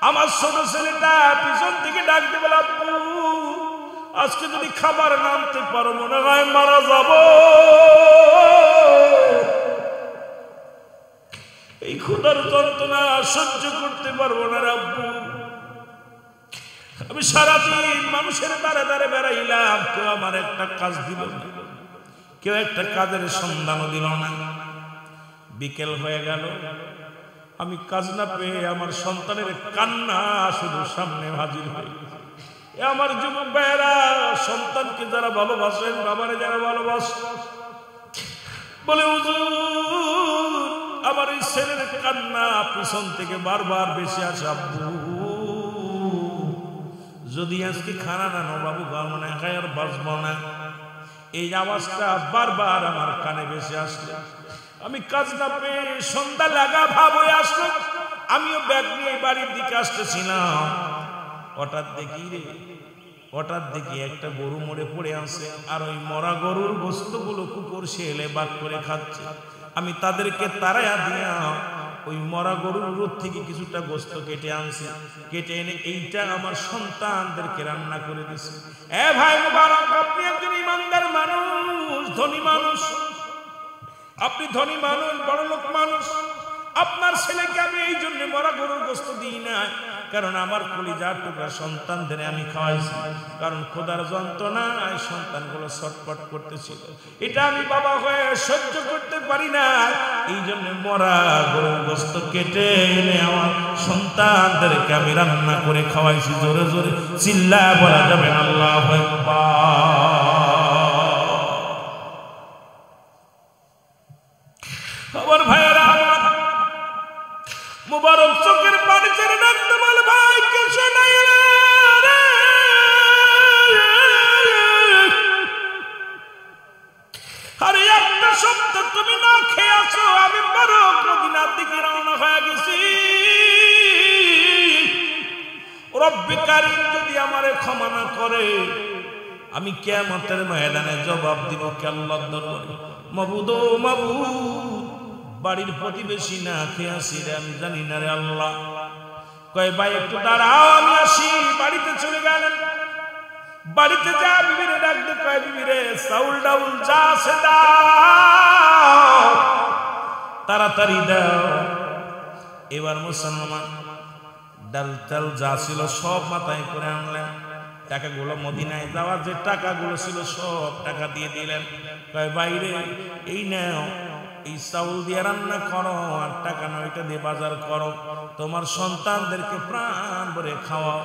আমার ছোট ছেলেটা পিছন থেকে ডাক দিয়ে বলে আব্বু আজকে যদি খাবার নামতে পারো মনে হয় মারা যাব, এই ক্ষুধার যন্ত্রণা সহ্য করতে পারবো না আব্বু। আমি সারাদিন মানুষের দ্বারে দ্বারে বেড়াইলাম, কেউ আমার একটা কাজ দিল না, কেউ একটা কাজের সন্ধানও দিল না। বিকেল হয়ে গেল, আমি কাজ না পেয়ে আমার সন্তানের কান্না শুধু সামনে হাজির হয়ে গেছে। আমার যুবক ভাইয়েরা, সন্তানকে যারা ভালোবাসেন, বাবারে যারা ভালোবাসেন, বলে হুজুর আমার এই ছেলের কান্না পিছন থেকে বারবার বেশি আসে, আব্বু যদি আজকে খানা না বাবু মনে হয় আর বাঁচব না, এই আওয়াজটা বারবার আমার কানে বেশি আসলে আমি কাজ না পেয়ে সন্ধ্যা লাগা ভাব হয়ে আসলো। আমিও ব্যাগ নিয়ে বাড়ির দিকে আসতেছিলাম, হঠাৎ দেখি রে হঠাৎ দেখি একটা গরু মরে পড়ে আছে, আর ওই মরা গরুর গোস্তগুলো কুকুর শেলে বাদ করে খাচ্ছে। আমি তাদেরকে তাড়াইয়া দিয়া ওই মরা গরুর রোদ থেকে কিছুটা গোস্ত কেটে আনছি, কেটে এনে এইটা আমার সন্তানদেরকে রান্না করে দিছি। এ ভাই মুবারক, আপনি একজন ইমানদার মানুষ, ধনী মানুষ, আপনি ধনী মানুষ, বড় লোক মানুষ, আপনার ছেলেকে আমি এই জন্য মরা গরুর গোস্ত দিই না, কারণ আমার কলিজার টুকরা সন্তানদের আমি খাওয়াইছি, কারণ খোদার যন্ত্রণায় সন্তানগুলো ছটফট করতেছিল, এটা আমি বাবা হয়ে সহ্য করতে পারি না, এই জন্য মরা গরুর গোস্ত কেটে এনে আমার সন্তানদেরকে আমি রান্না করে খাওয়াইছি। জোরে জোরে চিল্লায় বলা যাবে আল্লাহু আকবার। আমার ভাইয়েরা, মুবারক চোখের পানি ছেড়ে ডাকতে বল, ভাই কে শোনাই রে, আরে একটা সপ্তাহ তুমি না খেয়ে আছো, আমি মুবারক মদিনার দিকে রওনা হয়ে গেছি। রব্বে কারীম যদি আমারে ক্ষমা না করে, আমি কিয়ামতের ময়দানে জবাব দিব কে আল্লাহর দরবারে, মাবুদ ও মাবুদ, বাড়ির প্রতিবেশী না খেয়ে আসি রে, আমি জানি না রে আল্লাহ। কয় ভাই একটু দাঁড়াও, আমি আসি। বাড়িতে চলে গেলেন, বাড়িতে যা বিবিরে ডাক দে, কয় বিবিরে চাউল ডাউল যা আছে দাও, তাড়াতাড়ি দাও। এবার মুসলমান ডাল টাল যা ছিল সব মাথায় করে আনলেন, টাকাগুলো মদিনায় যাওয়ার যে টাকাগুলো ছিল সব টাকা দিয়ে দিলেন। কয় বাইরে এই নাও, এই চাউল দিয়ে রান্না করো, আর টাকা নয় এটা দিয়ে বাজার করো, তোমার সন্তানদেরকে প্রাণ ভরে খাওয়াও।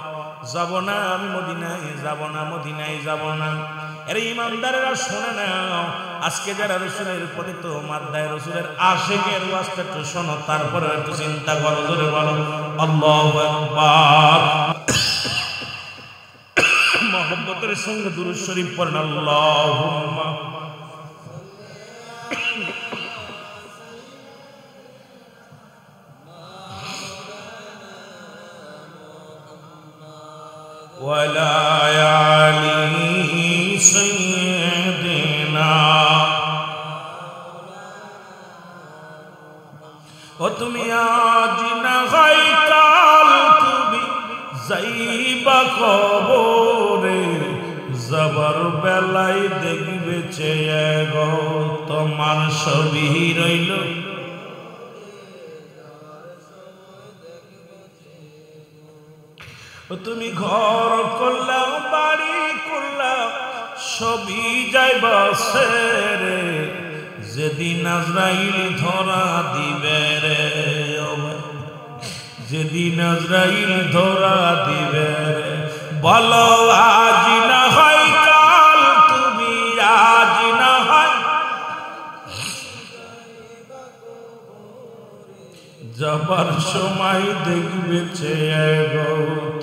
যাব না আমি মদিনায়, যাব না মদিনায়, যাব না। এর ইমানদারেরা শোনে নাও, আজকে যারা রসুলের প্রতি তো মাদ্দায় রসুলের আশিকের ওয়াজটা একটু শোনো, তারপরে একটু চিন্তা করো, জোরে বলো আল্লাহু আকবার। মহব্বতের সঙ্গে দুরূদ শরীফ পড়েন, আল্লাহুম্মা ওয়ালা আলি সাইয়্যিদিনা। ও তুমি আজ না হয় কাল, তুমি যাইবা কবরে, যাবার বেলায় দেখবে চেয়ে গো, তোমার ছবি রইল। তুমি ঘর করলাম, বাড়ি করলাম, সবই যাইবা ছেড়ে, যেদিন আজরাইল ধরা দিবে রে, যেদিন আজরাইল ধরা দিবে রে, বলো আজ না হয় কাল, তুমি আজ না হয়, যাবার সময় দেখবে চেয়ে গো,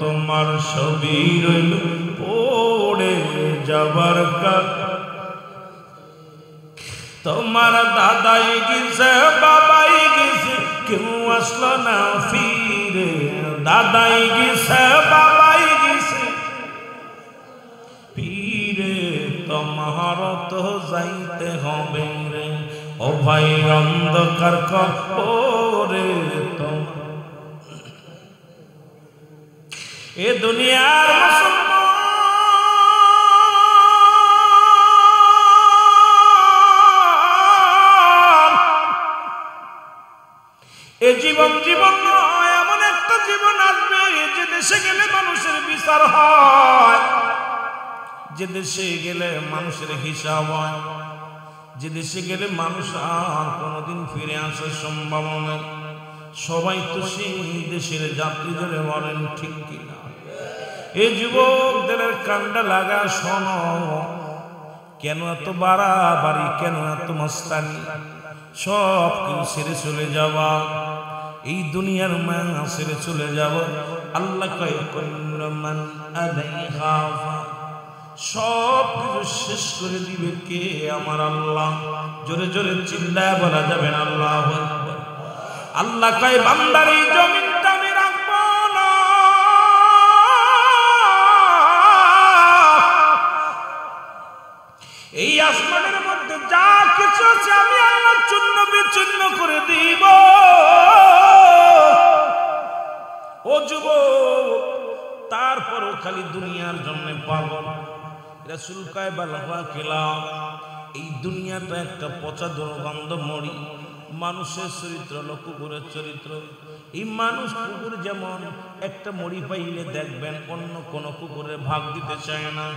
তোমার ছবি রইল পড়ে যাবার কাল। তোমার দাদাই গেছে, বাবাই গেছে, কেউ আসলো না ফিরে, দাদাই গেছে, বাবাই গেছে ফিরে, তোমার তো যাইতে হবে রে, ও ভাই অন্ধকার কবরে। এ দুনিয়ার মুসলমান, এ জীবন জীবন নয়, এমন একটা জীবন আসবে যে দেশে গেলে মানুষের বিচার হয়, যে দেশে গেলে মানুষের হিসাব হয়, যে দেশে গেলে মানুষ আর কোনোদিন ফিরে আসার সম্ভাবনা। সবাই তো সেই দেশের যাত্রীদের বলেন, ঠিক কিনা? এই যুবকদের কান্ডা লাগা শোনো, কেন এত বাড়াবাড়ি, কেন এত মস্তানি? সব কিছু ছেড়ে চলে যাবা, এই দুনিয়ার মায়া ছেড়ে চলে যাব। আল্লাহ কয় কুল্লু মান আলাইহা ফান, সব কিছু শেষ করে দিবে কে? আমার আল্লাহ। জোরে জোরে চিল্লায় বলা যাবে না আল্লাহু আকবার। আল্লাহ কয় বান্দার এই জমিনটা আমি রাখবো না, আছে আমি আল্লাহ চূর্ণ বিচূর্ণ করে দিব। ও যুবক, তারপরও খালি দুনিয়ার জন্য পাগল। রাসূল কয় বালহা কিলা, এই দুনিয়াটা একটা পচা দুর্গন্ধ মরি। মানুষের চরিত্র হলো কুকুরের চরিত্র। এই মানুষ কুকুর যেমন একটা মরি পাইলে দেখবেন অন্য কোন কুকুরের ভাগ দিতে চায় না।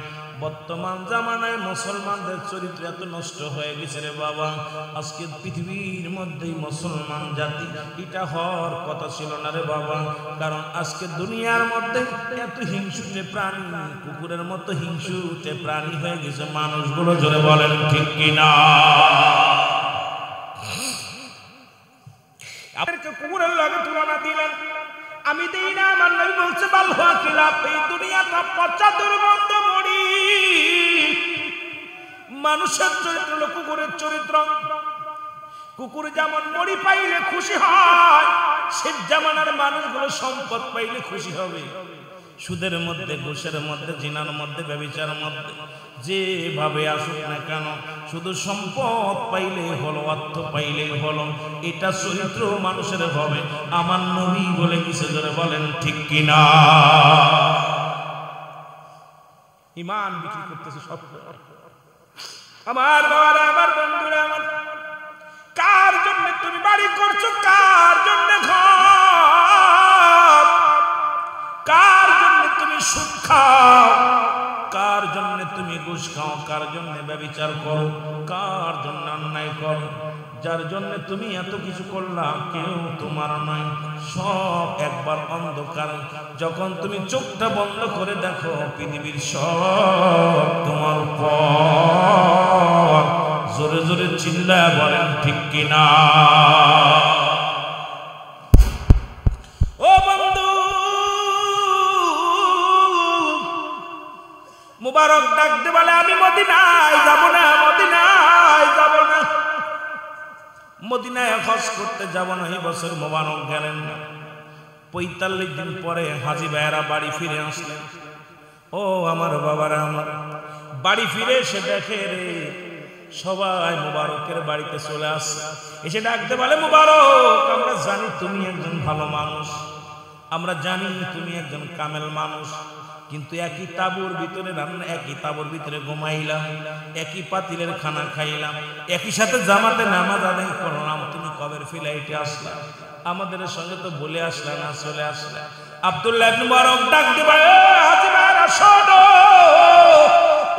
বর্তমান জামানায় মুসলমানদের চরিত্র এত নষ্ট হয়ে গেছে রে বাবা। আজকে পৃথিবীর মধ্যেই মুসলমান জাতি এটা হওয়ার কথা ছিল না রে বাবা। কারণ আজকে দুনিয়ার মধ্যে এত হিংসুটে প্রাণী, কুকুরের মতো হিংসুটে প্রাণী হয়ে গেছে মানুষগুলো। জোরে বলেন ঠিক কিনা? আপনাকে কুকুরের লাগে তুলনা দিলেন, আমি দেই না। আমার নবী বলছে বালহা কিলাব, এই দুনিয়াটা পচা দুর্গন্ধ মরি। মানুষের চরিত্র হলো কুকুরের চরিত্র। কুকুর যেমন মরি পাইলে খুশি হয়, সে জামানার মানুষগুলো সম্পদ পাইলে খুশি হবে। সুদের মধ্যে, ঘুষের মধ্যে, জিনার মধ্যে, ব্যভিচারের মধ্যে যেভাবে আসুক না কেন, শুধু সম্পদ পাইলে হলো, অর্থ পাইলে হলো, এটা চরিত্র মানুষের হবে। আমার নবী বলে কিছু ধরে বলেন ঠিক কিনা? ইমান বিক্রি করতেছে সব। আমার বাবারা, আমার বন্ধুরা, আমার কার জন্য তুমি বাড়ি করছো? কার জন্য ঘর? কার জন্য তুমি সুদ খাও? কার জন্য তুমি ঘুষ খাও? কার জন্য ব্যভিচার করো? কার জন্য অন্যায় করো? যার জন্য তুমি এত কিছু করলা কেউ তোমার নয়, সব একবার অন্ধকার। যখন তুমি চোখটা বন্ধ করে দেখো পৃথিবীর সব তোমার উপর। জোরে জোরে চিল্লায় বলেন ঠিক কিনা? ও বন্ধু, মুবারক ডাকতে বলে আমি মদিনায় যাব না, মদিনায় যাব না, মদিনায় হজ করতে যাব না। এই বছর মুবারক গেলেন না। ৪৫ দিন পরে হাজী ভাইয়েরা বাড়ি ফিরে আসলেন। ও আমার বাবারা, আমার বাড়ি ফিরে এসে দেখে রে সবাই মুবারকের বাড়িতে চলে আসে। এসে ডাকতে বলে মুবারক, আমরা জানি তুমি একজন ভালো মানুষ, আমরা জানি তুমি একজন কামেল মানুষ, কিন্তু একই তাঁবুর ভিতরে রান্না, একই তাঁবুর ভিতরে ঘুমাইলাম, একই পাতিলের খানা খাইলাম, একই সাথে জামাতে নামাজ আদায় করলাম, তুমি কবের ফ্লাইটে আসলা? আমাদের সঙ্গে তো বলে আসলে না, চলে আসলে। আব্দুল্লাহ ইবনে মুবারক ডাক দিবা, হাজী ভাইরা শোনো,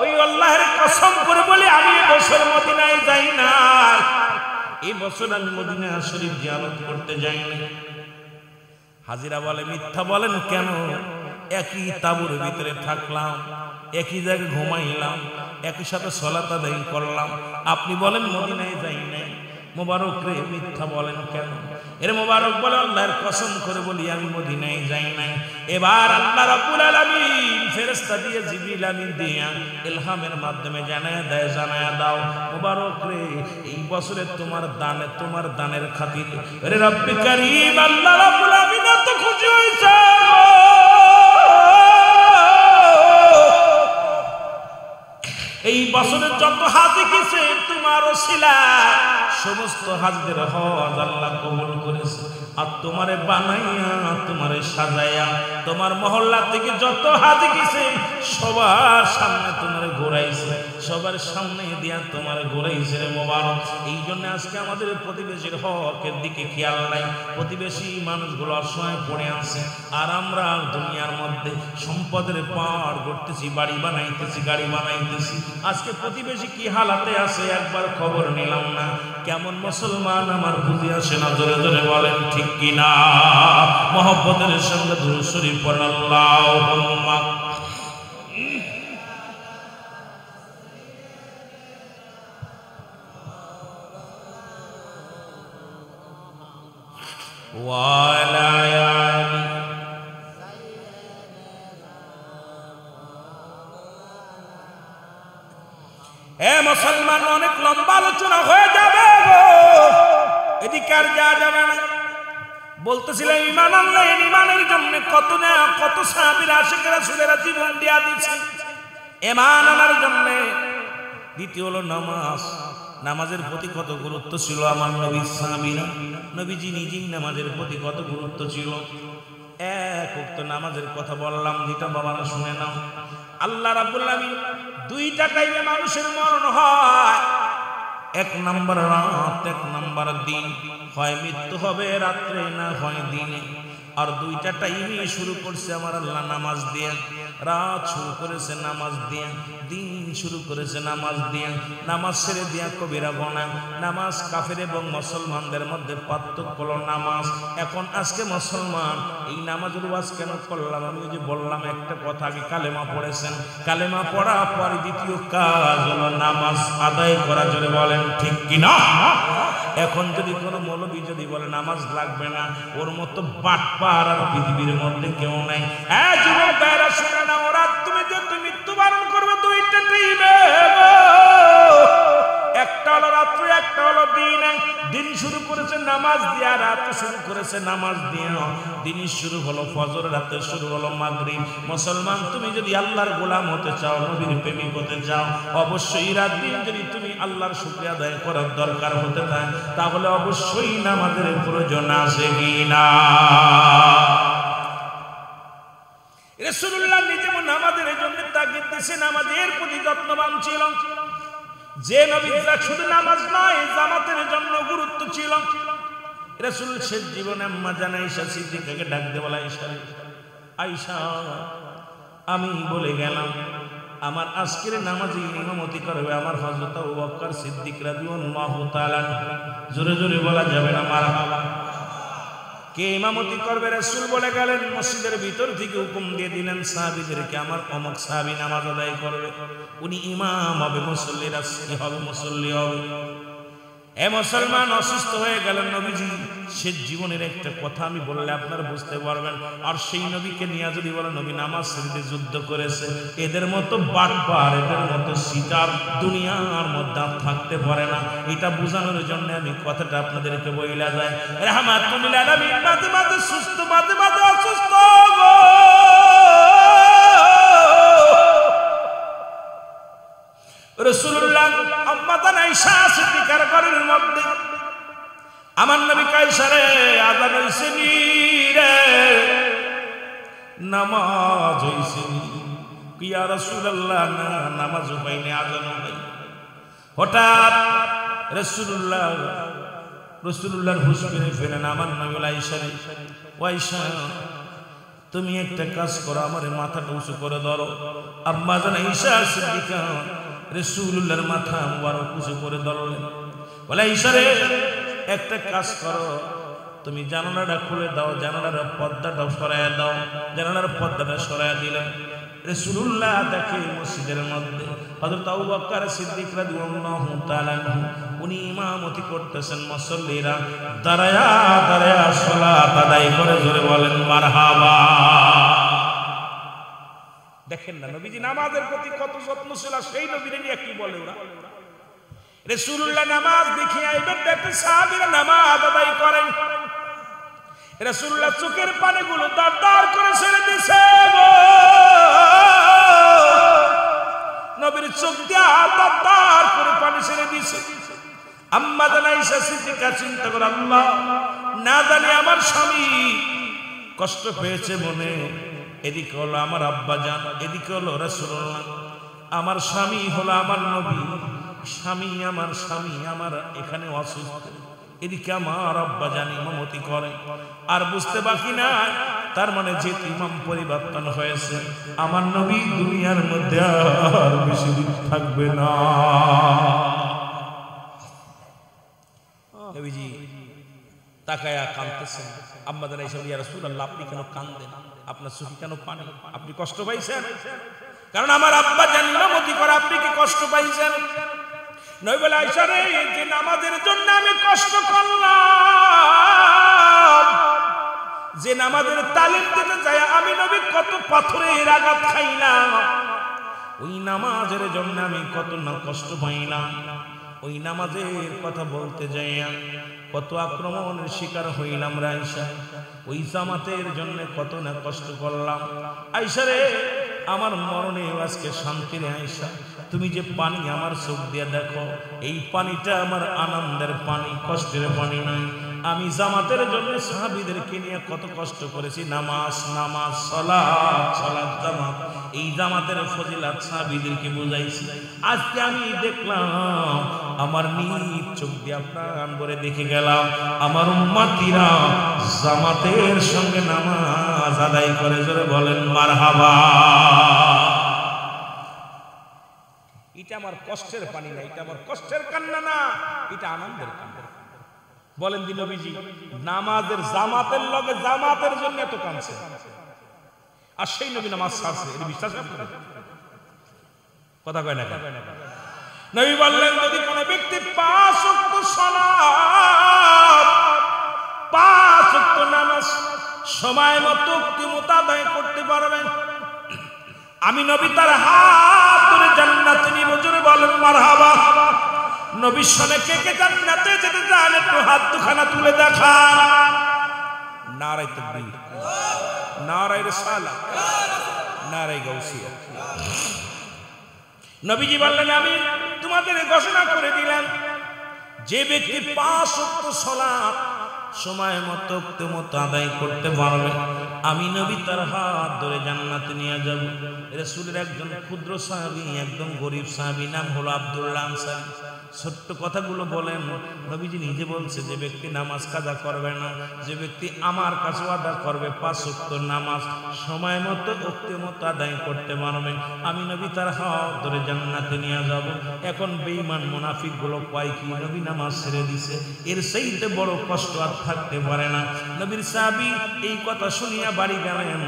ওই আল্লাহর কসম করে বলি আমি এই বছর মদিনায় যাই না। এই বছর আমি মদিনা শরীফ জিয়ারত করতে যাইনি। হাজিরা বলে মিথ্যা বলেন কেন? একই তাঁবুর ভিতরে থাকলাম, একই জায়গায় ঘুমাইলাম, একই সাথে সালাত আদায় করলাম, আপনি বলেন মদিনায় যাই নাই। মুবারক রে মিথ্যা বলেন কেন? এর মুবারক বলে আল্লাহর কসম করে বলি আমি মদিনায় যাই নাই। এবার আল্লাহ রাব্বুল আলামিন ফেরেশতা দিয়ে, জিবরিল আমিন দিয়ে ইলহামের মাধ্যমে জানায়া দাও মুবারক রে, এই বছরে তোমার দানের খাতিরে আরে রব্বে কারীম আল্লাহ রাব্বুল আলামিন এত খুশি হইছে। এই বছরে যত হাজি গেছে তোমার ওসিলায় সমস্ত হাজদের হজ আল্লাহ কবুল করেছে। আর তোমারে বানাইয়া, তোমারে সাজাইয়া, তোমার মহল্লা থেকে যত হাজি গেছে সবার সামনে তোমারে ঘোরাইছে, সবার সামনে দিয়া তোমারে ঘোরাইছে রে মোবারক। এই জন্য আজকে আমাদের প্রতিবেশীর হকের দিকে খেয়াল নাই। প্রতিবেশী মানুষগুলো অসহায় পড়ে আছে, আর আমরা দুনিয়ার মধ্যে সম্পদের পার করতেছি, বাড়ি বানাইতেছি, গাড়ি বানাইতেছি। আজকে প্রতিবেশী কি হালাতে আছে একবার খবর নিলাম না। কেমন মুসলমান আমার বুঝে আসে না? জোরে জোরে বলেন ঠিক কিনা? মহব্বতের সঙ্গে দুরূদ শরীফ পড়েন আল্লাহুম্মা। ওয়ালা আলি এ মুসলমান, অনেক লম্বা আলোচনা হয়ে যাবে, এদিকে আর যাওয়া যাবে না। বলতেছিলাম ঈমান আনলে ঈমানের জন্য কত সাহাবীরা আশিক রাসূলেরা জীবন দিয়া দিয়েছে ঈমান আনার জন্য। দ্বিতীয় হলো নামাজ, নামাজের প্রতি কত গুরুত্ব ছিল আমার নবীর সাহাবীরা, নবীজি নিজেই নামাজের প্রতি কত গুরুত্ব ছিল। এক ওয়াক্ত নামাজের কথা বললাম, যেটা বাবারা শুনে নাও। আল্লাহ রাব্বুল আলামিন দুইটা টাইমে মানুষের মরণ হয়, এক নাম্বার রাত, এক নাম্বার দিন। হয় মৃত্যু হবে রাত্রে, না হয় দিনে। আর দুইটা টাইমে শুরু করছে আমার আল্লাহ নামাজ দিয়ে। রাত শুরু করেছে নামাজ দিয়ে, দিন শুরু করেছে নামাজ দিয়ে। নামাজ ছেড়ে দিয়া কবিরা গুনাহ। নামাজ কাফের এবং মুসলমানদের মধ্যে পার্থক্য হলো নামাজ। এখন আজকে মুসলমান এই নামাজের ওয়াজ কেন করলাম? আমি যে বললাম একটা কথা, আগে কালেমা পড়েছেন, কালেমা পড়া পর দ্বিতীয় কাজ হলো নামাজ আদায় করা। জোরে বলেন ঠিক কিনা? এখন যদি কোনো মৌলবী যদি বলে নামাজ লাগবে না, ওর মতো বাটপার আর পৃথিবীর মধ্যে কেউ নাই। যুবক ভাইরা শুনে না, ওরা তুমি যে মৃত্যুবরণ করবে দুইটা টাইমে, একটা হলো রাত্র, একটা হলো দিন। দিন শুরু করেছে নামাজ দিয়া, রাত শুরু করেছে নামাজ দিয়া। দিন শুরু হলো ফজর, রাতে শুরু হলো মাগরিব। মুসলমান তুমি যদি আল্লাহর গোলাম হতে চাও, নবীর প্রেমিক হতে চাও, অবশ্যই রাত দিন যদি তুমি আল্লাহর শুকরিয়া আদায় করার দরকার হতে চায়, তাহলে অবশ্যই নামাজের প্রয়োজন আছে কিনা? রাসূলুল্লাহ নিজে নামাজের জন্য তাগিদ দিয়েছেন, নামাজের প্রতি যত্নবান ছিল। যে নবীরা শুধু নামাজ নয়, জামাতের জন্য গুরুত্ব ছিল। রাসূল শেষ জীবনে আম্মা জান আয়েশা সিদ্দিকাকে ডাক দিয়ে বলে, আয়েশা, আমি বলে গেলাম আমার আজকের নামাজে ইমামতি করবে আমার হযরত আবু বকর সিদ্দিক রাদিয়াল্লাহু তাআলা। জোরে জোরে বলা যাবে না মারহাবা? কে ইমামতি করবে? রাসূল বলে গেলেন, মসজিদের ভিতর থেকে হুকুম দিয়ে দিলেন সাহাবীদেরকে, আমার অমুক সাহাবী নামাজ আদায় করবে, উনি ইমাম হবে, মুসল্লিরা কি হবে? মুসল্লি হবে। এ মুসলমান অসুস্থ হয়ে গেলেন, নবীজি শেষ জীবনের একটা কথা আমি বললে আপনারা বুঝতে পারবেন। আর সেই নবীকে নিয়ে যদি বলে নবী নামাজ ছেড়ে যুদ্ধ করেছে, এদের মতো বাটপার, এদের মতো সিটার দুনিয়ার মধ্যে থাকতে পারে না। এটা বোঝানোর জন্য আমি কথাটা আপনাদেরকে বইলা যায়। রাহমাতুল আলামিন মাঝে মাঝে সুস্থ, মাঝে মাঝে অসুস্থ। রাসূলুল্লাহ আম্মা জান আয়েশা সিদ্দিকার ঘরের মধ্যে আমার নবী কায়সারে আযান হইছে নি রে, নামাজ হইছে নি। কি ইয়া রাসূলুল্লাহ, না নামাজ হইনি, আযান হই। হঠাৎ রাসূলুল্লাহর হুঁশ ফিরেন আমার নবী আয়েশা রে, আয়েশা তুমি একটা কাজ করো, আমার মাথাটা উঁচু করে ধরো। আম্মা জান আয়েশা সিদ্দিকা রাসূলুল্লাহর মাথা মুবারক উঁচু করে ধরলেন, বলে আয়েশা রে একটা কাজ করো, তুমি জানালাটা খুলে দাও, জানালার পর্দাটা সরাইয়া দাও। জানালার পর্দাটা সরাইয়া দিলেন। রাসূলুল্লাহ দেখে মসজিদের মধ্যে হযরত আবু বকর সিদ্দিক রাদিয়াল্লাহু তাআলা উনি ইমামতি করতেছেন, মুসল্লিরা দাঁড়ায়া দাঁড়ায়া সালাত আদায় করে। জোরে বলেন মারহাবা। দেখেন না নবীজি নামাজের প্রতি কত যত্ন ছিল, সেই নবীরে নিয়ে কি বলে ওরা। রাসূলুল্লাহ নামাজ দেখিয়ে আইবেন, দেখতে সাহাবীরা নামাজ আদায় করেন। রাসূলুল্লাহ চোখের পানিগুলো দাঁড় করে ছেড়ে দিয়েছে, নবীর চোখ দিয়ে দাঁড় করে পানি ছেড়ে দিয়েছে। আম্মা জান আয়েশা সিদ্দিকা চিন্তা করে, আল্লাহ না জানি আমার স্বামী কষ্ট পেয়েছে মনে, এদিকে হলো আমার আব্বা জান, এদিকে হলো রাসূলুল্লাহ, আমার স্বামী হলো আমার নবী, স্বামী আমার এখানে অসুস্থ, এদিকে আমার আব্বা জান ইমামতি করে। আর বুঝতে বাকি না, তার মানে যে ইমাম পরিবর্তন হয়েছে, আমার নবী দুনিয়ার মধ্যে আর বেশি দিন থাকবে না। নবীজি তাকায়া কাঁদতেছেন। আম্মা জান আয়েশা, ইয়া রাসূলুল্লাহ আপনি কেন কাঁদেন? আপনার চোখে কেন পানি? আপনি কষ্ট পাইছেন? কারণ আমার আব্বা জান ইমামতি করে, আপনি কি কষ্ট পাইছেন? নবী বলে, আয়েশা রে যে নামাজের জন্য আমি কষ্ট করলাম, যে নামাজের তালিম দিতে যাই আমি নবী কত পাথরের আঘাত খাইলাম, ওই নামাজের জন্য আমি কত না কষ্ট পাইলাম। ওই নামাজের কথা বলতে যাইয়া কত আক্রমণের শিকার হইলাম রে আয়েশা, ওই জামাতের জন্য কত না কষ্ট করলাম। আয়েশা রে আমার মরণে আজকে শান্তির আয়েশা তুমি যে পানি আমার চোখ দিয়ে দেখো এই পানিটা আমার আনন্দের পানি, কষ্টের পানি নয়। আমি জামাতের জন্য সাহাবীদেরকে নিয়ে কত কষ্ট করেছি, নামাজ নামাজ সালাত সালাত জামাত, এই জামাতের ফজিলত সাহাবীদেরকে বুঝাইছি। আজকে আমি দেখলাম আমার নিজ চোখ দিয়ে প্রাণ ভরে দেখে গেলাম আমার উম্মতিরা জামাতের সঙ্গে নামাজ আদায় করে। জোরে বলেন মারহাবা। এটা আমার কষ্টের পানি না, এটা আমার কষ্টের কান্না না, এটা আনন্দের কান্না। বলেন দিন নবীজি নামাজের জামাতের লগে জামাতের জন্য এত কাঁদছে, আর সেই নবী নামাজ ছাড়ছে, এটা বিশ্বাস করেন? কথা কয় না? নবী বললেন যদি কোন ব্যক্তি 5 ওয়াক্ত সালাত 5 ওয়াক্ত নামাজ সময় মতো আদায় করতে পারবেন, আমি নবী তার হাত ধরে জান্নাতে নিব। জোরে বলেন মারহাবা। নবীর সঙ্গে কে কে জান্নাতে যেতে চান একটু হাত দুখানা তুলে দেখান। নারায়ে তাকবীর, নারায়ে রিসালাত, নারায়ে গাউসিয়া। নবীজি বললেন আমি তোমাদের ঘোষণা করে দিলাম যে ব্যক্তি 5 ওয়াক্ত সালাত সময় মতো আদায় করতে পারবে, আমি নবী তার হাত ধরে জান্নাতে নিয়ে যাব। রাসূলের একজন ক্ষুদ্র সাহাবী, একদম গরীব সাহাবী, নাম হলো আব্দুল্লাহ আনসারী। ছোট্ট কথাগুলো বলেন, নবীজি নিজে বলছে যে ব্যক্তি নামাজ কাজা করবে না, যে ব্যক্তি আমার কাছে আদা করবে 5 ওয়াক্ত নামাজ সময় মতো আদায় করতে পারবে, আমি নবী তার হাত ধরে জান্নাতে নিয়ে যাব। এখন বেঈমান মুনাফিক গুলো কয় কি নবী নামাজ ছেড়ে দিছে, এর চাইতে বড় কষ্ট আর থাকতে পারে না। নবীর সাহাবী এই কথা শুনিয়া বাড়ি গেলেন।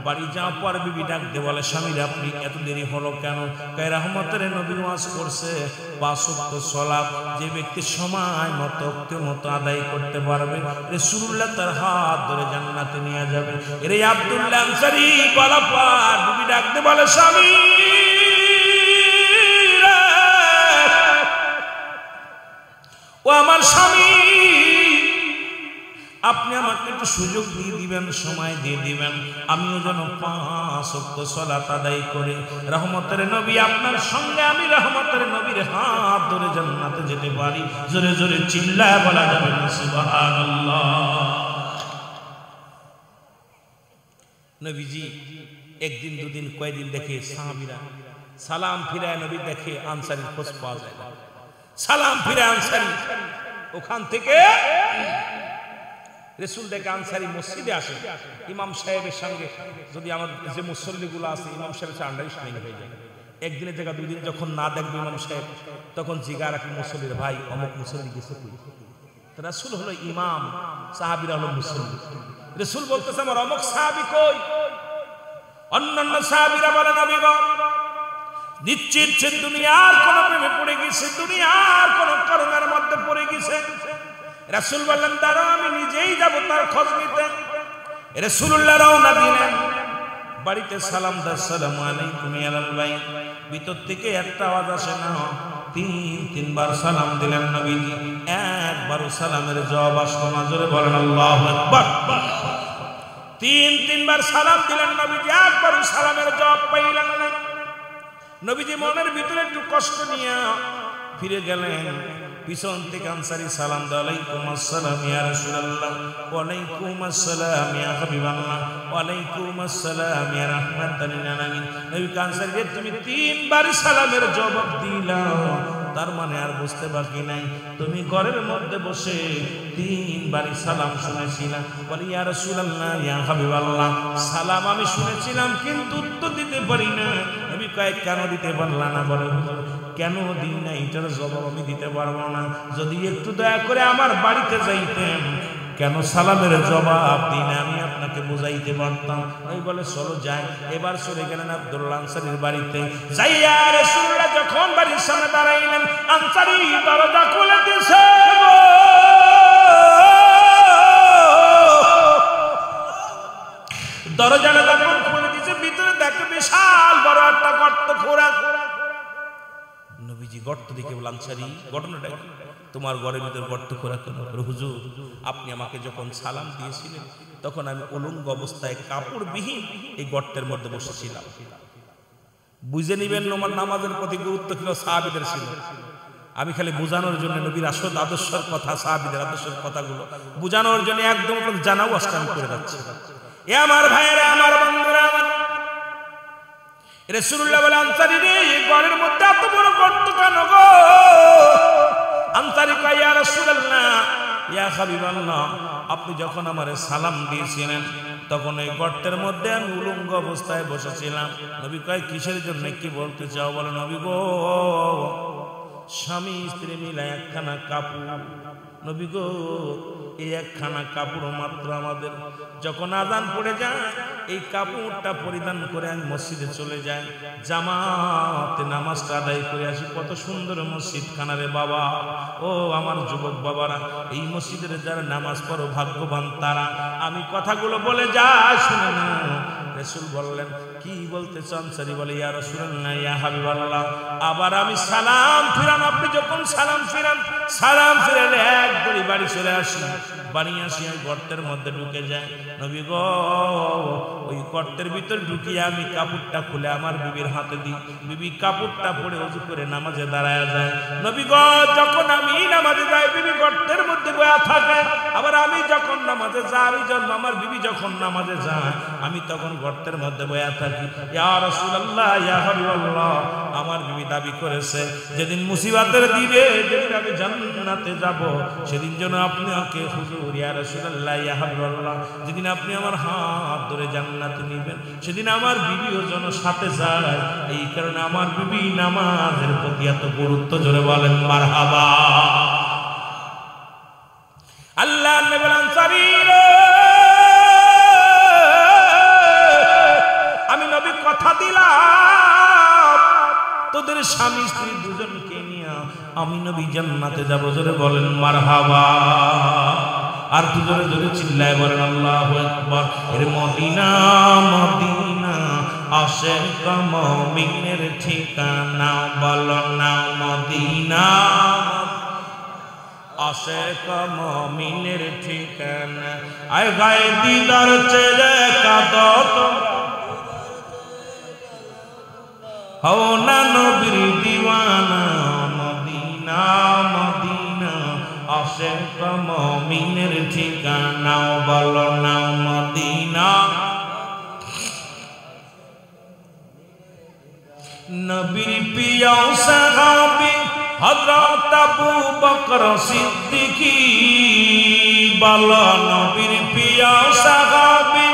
বাড়ি যাওয়ার পর বিবি ডাক দিয়ে বলে স্বামীর আপনি এত দেরি হলো কেন? কয় রহমতের নবী ওয়াজ করছে 5 ওয়াক্ত সালাত যে ব্যক্তি সময় মতো আদায় করতে পারবে রাসূলুল্লাহ তার হাত ধরে জান্নাতে নিয়ে যাবে। এর আব্দুল্লাহ আনসারী বলা পর বিবি ডাক দিয়ে বলে স্বামী ও আমার স্বামী, আপনি আমাকে একটু সুযোগ দিয়ে দিবেন, সময় দিয়ে দিবেন, আমিও যেন 5 ওয়াক্ত সালাত আদায় করে রহমতের নবী আপনার সঙ্গে আমি রহমতের নবীর হাত ধরে জান্নাতে যেতে পারি। জোরে জোরে চিল্লায় বলা যাবে না সুবহানাল্লাহ। নবীজি একদিন দুদিন কয়েকদিন দেখে সাহাবীরা সালাম ফিরায়, নবী দেখে আনসারীর খোঁজ পাওয়া যায় না, সালাম ফিরে আনসারী ওখান থেকে রাসূল দেখে আনসারী মসজিদে আসে, ইমাম সাহেবের সঙ্গে যদি আমার যে মুসল্লিগুলো আছে ইমাম সাহেবের সাথে আন্ডারস্ট্যান্ডিং হয়ে যায়। একদিনের জায়গা দুই দিন যখন না দেখবে ইমাম সাহেব তখন জিজ্ঞাসা রাখে মুসল্লির ভাই অমুক মুসল্লি গেছে কই? তো রাসূল হলো ইমাম, সাহাবীরা হলো মুসল্লি। রাসূল বলতেছে আমার অমুক সাহাবী কই? অন্যান্য সাহাবীরা বলে নবী গো নিশ্চিত সে দুনিয়ার কোন প্রেমে পড়ে গেছে, দুনিয়ার কোন কর্মের মধ্যে পড়ে গেছে। রাসূল বললেন দাঁড়াও আমি নিজেই যাব তার খোঁজ নিতে। রাসূলুল্লাহ রওনা দিলেন, বাড়িতে সালাম দাও আসসালামু আলাইকুম ইয়া আল-বাইত, ভিতর থেকে একটা আওয়াজ আসে না, 3-3 সালাম দিলেন নবীজি, একবারও সালামের জবাব আসলো না। জোরে বলেন আল্লাহু আকবার। 3-3 সালাম দিলেন নবীজি, একবারও সালামের জবাব পাইলেন না। নবীজি মনের ভিতরে একটু কষ্ট নিয়ে ফিরে গেলেন। পিছন থেকে আনসারী সালাম দেয় আলাইকুম আসসালাম ইয়া রাসূলুল্লাহ, ওয়া আলাইকুম আসসালাম ইয়া হাবিবাল্লাহ, ওয়া আলাইকুম আসসালাম ইয়া রাহমাতাল লিল আলামিন। নবী আনসারী তুমি 3 সালামের জবাব দিলা, তার মানে আর বুঝতে বাকি নাই তুমি ঘরের মধ্যে বসে 3 সালাম শুনেছিলা। বলি ইয়া রাসূলুল্লাহ ইয়া হাবিবাল্লাহ সালাম আমি শুনেছিলাম কিন্তু উত্তর দিতে পারি না। নবী কয় কেন দিতে পারলা না? বলে কেন দিই না এটার জবাব আমি দিতে পারবো না, যদি একটু দয়া করে আমার বাড়িতে যাইতেন কেন সালামের জবাব দিই না আমি আপনাকে বুঝাইতে পারতাম। ওই বলে চলো যাই। এবার চলে গেলেন আব্দুল্লাহ আনসারীর বাড়িতে। যাইয়া রাসূলুল্লাহ যখন বাড়ির সামনে দাঁড়াইলেন, আনসারী দরজা খুলে দিয়েছে। দরজাটা যখন খুলে দিয়েছে ভিতরে দেখে বিশাল বড় একটা গর্ত খোঁড়া। নবীজি গর্ত দেখে বলেন আনসারী ঘটনাটা তোমার ঘরের ভিতর গর্ত খোঁড়া কেন? হুজুর আপনি আমাকে যখন সালাম দিয়েছিলেন তখন আমি উলঙ্গ অবস্থায় কাপড়বিহীন এই গর্তের মধ্যে বসেছিলাম, বুঝে নিবেন নামাজের প্রতি গুরুত্ব ছিল সাহাবীদের ছিল। আমি খালি বোঝানোর জন্য নবীর আসল আদর্শের কথা, সাহাবীদের আদর্শের কথাগুলো বোঝানোর জন্য একদম জানাও আস্তান করে যাচ্ছে। এ আমার ভাইয়েরা, আমার বন্ধুরা, রাসূলুল্লাহ বলে আনসারী রে, এই ঘরের মধ্যে এত বড় গর্ত কেন গো? আনসারী কয়, ইয়া রাসূলুল্লাহ, ইয়া হাবিবাল্লাহ, আপনি যখন আমারে সালাম দিয়েছিলেন তখন এই গর্তের মধ্যে আমি উলঙ্গ অবস্থায় বসেছিলাম। নবী কয়, কিসের জন্য, কি বলতে চাও? বলে, নবী গো, স্বামী স্ত্রী মিলে একখানা কাপড়, নবী গো, এই একখানা কাপড় মাত্র আমাদের, যখন আযান পড়ে যায় এই কাপড়টা পরিধান করে আমি মসজিদে চলে যাই, জামাতে নামাজটা আদায় করে আসি। কত সুন্দর মসজিদ খানা রে বাবা! ও আমার যুবক বাবারা, এই মসজিদের যারা নামাজ পড়ো ভাগ্যবান তারা। আমি কথাগুলো বলে যাই, শুনে না। রাসূল বললেন, কি বলতে চান? আনসারী বলে, ইয়া রাসূলুল্লাহ, ইয়া হাবিবাল্লাহ, আবার আমি সালাম ফিরান, আপনি যখন সালাম ফিরান, সালাম ফিরালে এক দড়ি বাড়ি চলে আসি, বাড়ি আসি আমি গর্তের মধ্যে ঢুকে যাই। নবী গো, ওই গর্তের ভিতর ঢুকিয়ে আমি কাপড়টা খুলে আমার বিবির হাতে দিই, বিবি কাপড়টা পরে ওযু করে নামাজে দাঁড়ায় যায়। নবী গো, যখন আমি নামাজে যাই বিবি গর্তের মধ্যে বসে থাকে, আবার আমি যখন নামাজে যাই, আমার বিবি যখন নামাজে যায় আমি তখন গর্তের মধ্যে বসে থাকি। ইয়া রাসূলুল্লাহ, ইয়া হাবিবাল্লাহ, আমার বিবি দাবি করেছে যেদিন মুসিবতের দিবে, যেদিন আমি জান্নাতে যাব, সেদিন যেন আপনি আমাকে, হুজুর, ইয়া রাসূলুল্লাহ, ইয়া হাবিবাল্লাহ, যেদিন আপনি আমার হাত ধরে জান্নাতে নিবেন, সেদিন আমার বিবিও যেন সাথে যায়। এই কারণে আমার বিবি নামাজের প্রতি এত গুরুত্ব। জোরে বলেন মারহাবা। আল্লাহ নবী আনসারী রে, আমি নবী কথা দিলাম তোদের স্বামী স্ত্রী দুজনকে নিয়ে আমি নবী জান্নাতে যাব। জোরে বলেন মারহাবা। আর জোরে জোরে চিল্লায় বলেন আল্লাহু আকবার। এর মদিনা, মদিনা আশিক মুমিনের ঠিকানা, বলো না মদিনা আশিক মুমিনের ঠিকানা। আয় গায়ে দিদার চেয়ে কাঁদত, হও না নবীর দিওয়ানা, মদিনা, মদিনা আশিক মুমিনের ঠিকানা, বলো না মদিনা। নবীর প্রিয় সাহাবী হযরত আবু বকর সিদ্দিকী, বলো নবীর প্রিয় সাহাবী,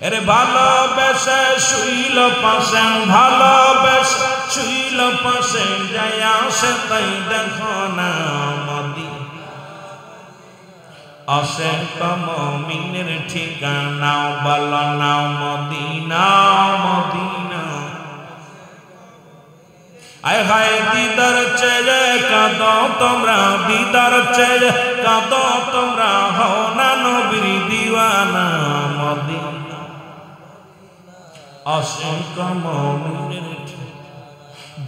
এরে ভালোবেসে শুইল পাশে, ভালোবেসে শুইল পাশে, যায় আসে তাই দেখো না মদিনা আশিক মুমিনের ঠিকানা, বলো না মদিনা, মদিনা। আয় হায় দিদার চেয়ে কাঁদো তোমরা, দিদার চেয়ে কাঁদো তোমরা, হও না নবীর দিওয়ানা, মদিনা আশিক মুমিনের।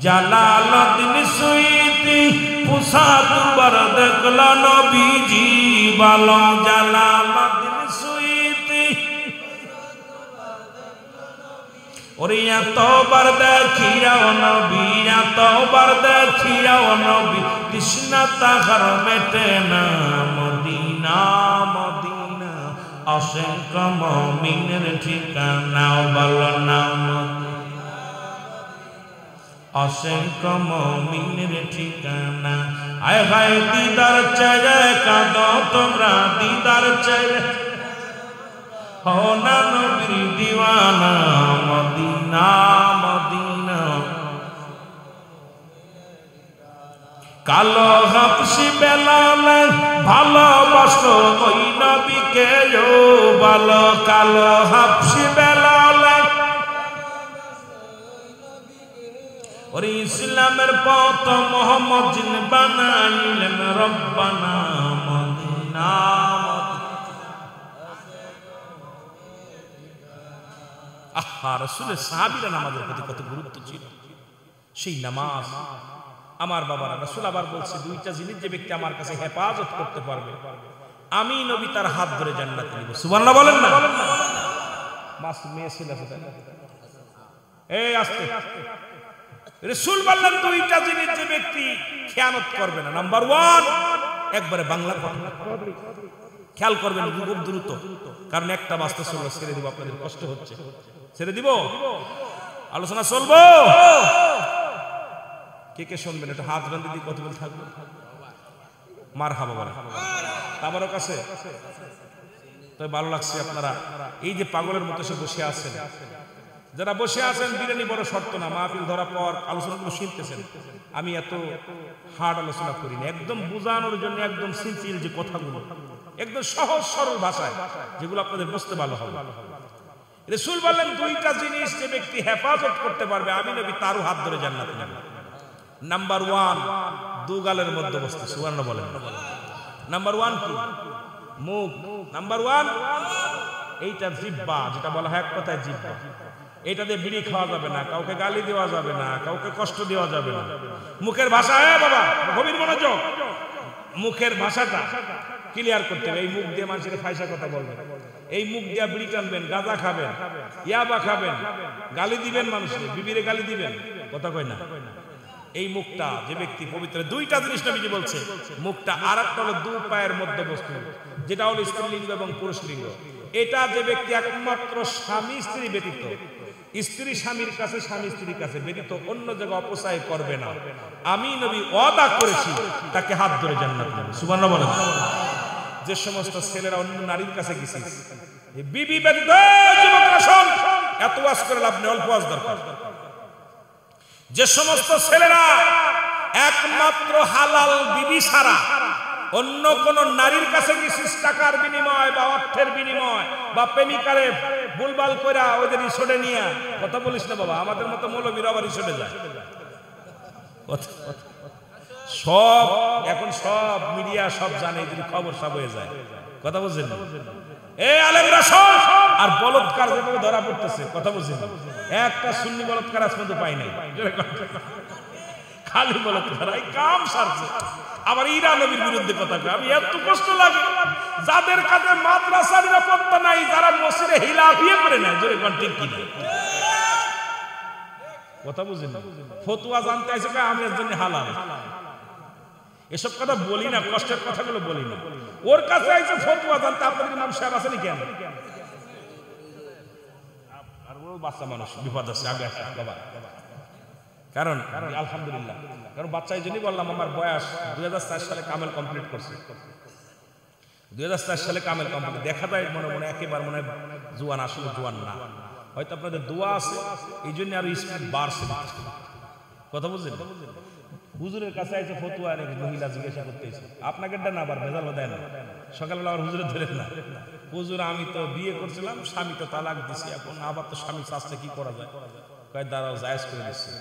জালালউদ্দিন সুয়ুতী পুষা দুবার দেখল নবীজি, বলো জালালউদ্দিন সুয়ুতী, ওরে এতবার দেখিয়াও নবী, এতবার দেখিয়াও নবী, তৃষ্ণা তাহার মেটে না, মদিনা, মদিনা আশিক মুমিনের ঠিকানা, বলো না আশিক মুমিনের ঠিকানা। আয় হায় দিদার চেয়ে কাঁদো তোমরা, দিদার চেয়ে হও না নবীর দিওয়ানা, মদিনা, মদিনা। কালো হাবশি বেলাল ভালোবাসলো ওই নবীকে, ও বলো কালো হাবশি বেলাল, ওরে ইসলামের পথ মোহাম্মদ জিন বানাইলেন রব্বানা, মদিনা। আহা, রাসূলের সাহাবীরা নামাজের প্রতি কত গুরুত্ব ছিল। সেই নামাজ আমার বাবারা, রাসূল আবার বলছে, দুইটা জিনিস যে ব্যক্তি আমার কাছে হেফাজত করতে পারবে, আমি নবী তার হাত ধরে জান্নাতে নিব। সুবহানাল্লাহ বলেন না? মাস মেয়ে ছেলে আছে, এই আসতে রাসূল বললেন দুইটা জিনিস যে ব্যক্তি খেয়ানত করবে না। নাম্বার 1 একবারে বাংলা খেয়াল করবেন খুব দ্রুত, কারণ একটা বাস্তব চললো ছেড়ে দিব, আপনাদের কষ্ট হচ্ছে, ছেড়ে দিব, আলোচনা চলবো, কে কে শুনবেন একটু হাত বান্ধে দিয়ে কথা বলে থাকবেন, মারহাবা বলেন আবারও কাছে। তো ভালো লাগছে আপনারা এই যে পাগলের মতো সে বসে আছেন, যারা বসে আছেন বিরিয়ানি বড় শর্ত না, মাহফিল ধরা পর আলোচনাগুলো শুনতেছেন। আমি এত হার্ড আলোচনা করি না, একদম বোঝানোর জন্য একদম সিম্পল যে কথাগুলো একদম সহজ সরল ভাষায়, যেগুলো আপনাদের বুঝতে ভালো হবে। রাসূল বললেন দুইটা জিনিস যে ব্যক্তি হেফাজত করতে পারবে আমি নবী তারও হাত ধরে জান্নাতে যাবে। নাম্বার 1 দুগালের মধ্যবর্তী, সুবহানাল্লাহ বলেন। নাম্বার 1 কি? মুখ। নাম্বার 1 এইটা জিহ্বা, যেটা বলা হয় এক কথায় জিহ্বা। এটা দিয়ে বিড়ি খাওয়া যাবে না, কাউকে গালি দেওয়া যাবে না, কাউকে কষ্ট দেওয়া যাবে না। মুখের ভাষা, বাবা গভীর মনোযোগ, মুখের ভাষাটা ক্লিয়ার করতে হবে। এই মুখ দিয়ে মানুষের ফায়সা কথা বলবেন, এই মুখ দিয়ে বিড়ি টানবেন, গাঁজা খাবেন, ইয়াবা খাবেন, গালি দিবেন, মানুষের বিবিরে গালি দিবেন, কথা কয় না। এই মুখটা যে ব্যক্তি পবিত্র, দুইটা জিনিস নবীজি বলছে, মুখটা আর একটা হলো দুই পায়ের মধ্যবস্তু, যেটা হলো স্ত্রীলিঙ্গ এবং পুরুষ লিঙ্গ। এটা যে ব্যক্তি একমাত্র স্বামী স্ত্রী ব্যতীত, স্ত্রী স্বামীর কাছে, স্বামী স্ত্রীর কাছে ব্যতীত অন্য জায়গায় অপচয় করবে না, আমি নবী ওয়াদা করেছি তাকে হাত ধরে জান্নাত দেব। সুবহানাল্লাহ বলেন। যে সমস্ত ছেলেরা অন্য নারীর কাছে গেছিস, এই বিবি ব্যতীত, যুবকরা শোন, এত ওয়াজ করে লাভ নেই, অল্প ওয়াজ দরকার। যে সমস্ত ছেলেরা একমাত্র হালাল বিবি ছাড়া অন্য কোন নারীর কাছে গেছিস টাকার বিনিময় বা অর্থের বিনিময় বা প্রেমিকারে বুলবাল কইরা ওদের রিসোর্টে নিয়ে, কথা বলিস না বাবা, আমাদের মতো মৌলবীরা আবার রিসোর্টে যায়, সব এখন সব মিডিয়া সব জানে, যদি খবর সব হয়ে যায়, কথা বুঝছেন না? এই আলেমরা সব, আর বলৎকার যেভাবে ধরা পড়তেছে, কথা বুঝছেন না? একটা সুন্নি বলৎকার আজ পর্যন্ত পাই নাই, খালি বলৎকার, এই কাম সারছে। আবার ইরা নবীর বিরুদ্ধে কথা কয়, আমি এত কষ্ট লাগে যাদের কাছে মাদ্রাসার নিরাপত্তা নাই, যারা মসজিদে হিলাফিয়ে করে নেয়, জোরে কোন ঠিক কি না, কথা বুঝেন না? ফতোয়া জানতে আইছে কয় আমি এর জন্য হালাল, এসব কথা বলি না, কষ্টের কথাগুলো বলি না। ওর কাছে আইছে ফতোয়া জানতে, আপনাদের নাম সাহেব আছে নি কেন? আর ও বাচ্চা মানুষ, বিপদ আছে আগে বাবা, কারণ আলহামদুলিল্লাহ, কারণ বাচ্চা এই জন্যই বললাম, আমার বয়স 2004 সালে কামেল কমপ্লিট করছে, 2004 সালে কামেল কমপ্লিট। দেখা যায় মনে মনে একেবারে মনে জোয়ান, আসলে জোয়ান না, হয়তো আপনাদের দোয়া আছে এই জন্য আরো স্পিড বাড়ছে, কথা বুঝলেন? হুজুরের কাছে আইছে ফতোয়া, মহিলা জিজ্ঞাসা করতেছে, আপনাকে না আবার ভেজালও দেয় না, সকালবেলা আবার হুজুরে ধরেন না, হুজুর আমি তো বিয়ে করছিলাম, স্বামী তো তালাক দিছি, এখন আবার তো স্বামী চাচ্ছে, কি করা যায়? কয় দাঁড়াও, জায়েজ করে দিচ্ছে,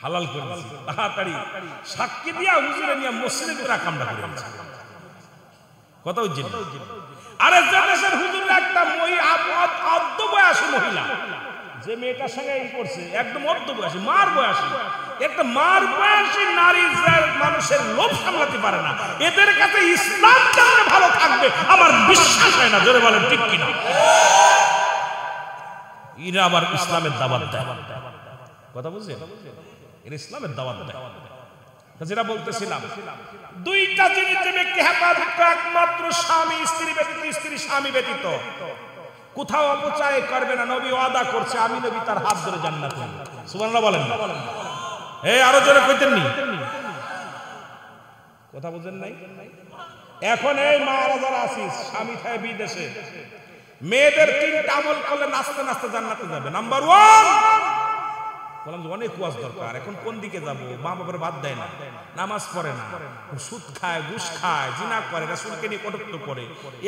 হালাল করে দিচ্ছে, তাড়াতাড়ি সাক্ষী দিয়া হুজুরে নিয়ে মসজিদে পুরা কামটা করে দিচ্ছে, কথা বুঝছেন? আরে যে দেশের হুজুরের একটা অর্ধ বয়সী মহিলা, যে মেয়েটার সঙ্গে এই করছে, একদম অর্ধ বয়সী, মার বয়সী, একটা মার বয়সী নারী মানুষের লোভ সামলাতে পারে না, এদের কাছে ইসলাম কেমনে ভালো থাকবে আমার বিশ্বাস হয় না, জোরে বলেন ঠিক কিনা? এরা আবার ইসলামের দাওয়াত দেয়, কথা বুঝছেন? এরা ইসলামের দাওয়াত দেয়। যেটা বলতেছিলাম, দুইটা জিনিস যে ব্যক্তি হেফাজত করে, একমাত্র স্বামী স্ত্রী ব্যতীত, স্ত্রী স্বামী ব্যতীত কোথাও অপচয় করবে না, নবী ওয়াদা করছে আমি নবী তার হাত ধরে জান্নাতে যাব। সুবহানাল্লাহ বলেন না? এই আরো জোরে কইতেন নি, কথা বুঝেন নাই? এখন এই মারা যারা আছিস, স্বামী থাকে বিদেশে, মেয়েদের 3টা আমল করলে নাচতে নাচতে জান্নাতে যাবে। নাম্বার 1 বললাম যে অনেক ওয়াজ দরকার, এখন কোন দিকে যাব? মা বাবার বাদ দেয় না, নামাজ পড়ে না, সুদ খায়, ঘুষ খায়, জিনা করে, রাসূলকে নিয়ে কটূক্ত করে,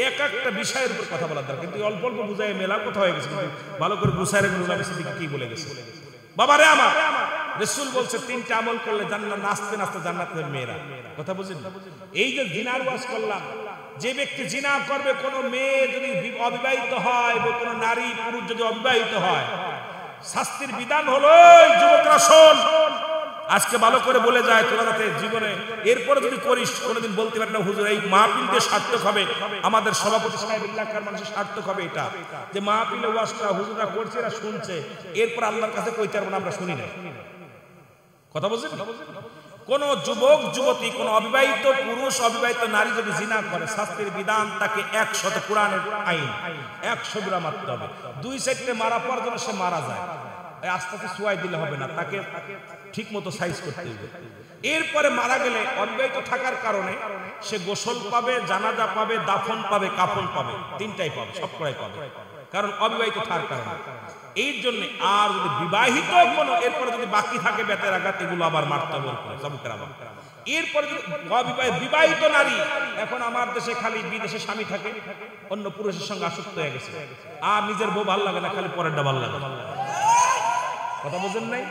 এক একটা বিষয়ের উপর কথা বলার দরকার। কিন্তু অল্প অল্প বুঝায় মেলা কথা হয়ে গেছে, কিন্তু ভালো করে বুঝায় কি বলে গেছে বাবারে আমার। রাসূল বলছে 3টা আমল করলে জান্নাত, নাচতে নাচতে জান্নাতে মেয়েরা, কথা বুঝেন? এই যে জিনার ওয়াজ করলাম, যে ব্যক্তি জিনা করবে, কোন মেয়ে যদি অবিবাহিত হয় বা কোন নারী পুরুষ যদি অবিবাহিত হয়, শাস্তির বিধান হলো, যুবকরা শোন, আজকে ভালো করে বলে যায় তোরা যাতে জীবনে এরপরে যদি করিস কোনোদিন বলতে পারবে না হুজুর এই মাহফিলতে সার্থক হবে, আমাদের সভাপতি সাহেব এলাকার মানুষের সার্থক হবে এটা যে মাহফিলে ওয়াজটা হুজুররা করছে এরা শুনছে, এরপর আল্লাহর কাছে কইতে পারবো না আমরা শুনি না। কথা বলছেন? কোন যুবক যুবতী, কোন অবিবাহিত পুরুষ অবিবাহিত নারী যদি জিনা করে শাস্তির বিধান তাকে 100 কোরআনের আইন 100 জোড়া মারতে হবে। 2 সাইডে মারা পর যেন সে মারা যায়, আস্তে আস্তে শুয়াই দিলে হবে না, তাকে ঠিক মতো সাইজ করতে হবে। এরপরে মারা গেলে অবিবাহিত থাকার কারণে সে গোসল পাবে, জানাজা পাবে, দাফন পাবে, কাফন পাবে, তিনটাই পাবে, সব করাই পাবে, কারণ অবিবাহিত থাকার কারণে। এই জন্য আর যদি বিবাহিত কোনো এরপরে যদি বাকি থাকে বেতের আঘাত, এগুলো আবার মারতে হবে জবুকের আবার। এরপরে যদি বিবাহিত নারী, এখন আমার দেশে খালি বিদেশে স্বামী থাকে, অন্য পুরুষের সঙ্গে আসক্ত হয়ে গেছে, আর নিজের বউ ভালো লাগে না, খালি পরেরটা ভালো লাগে। কথা বুঝেন নাই?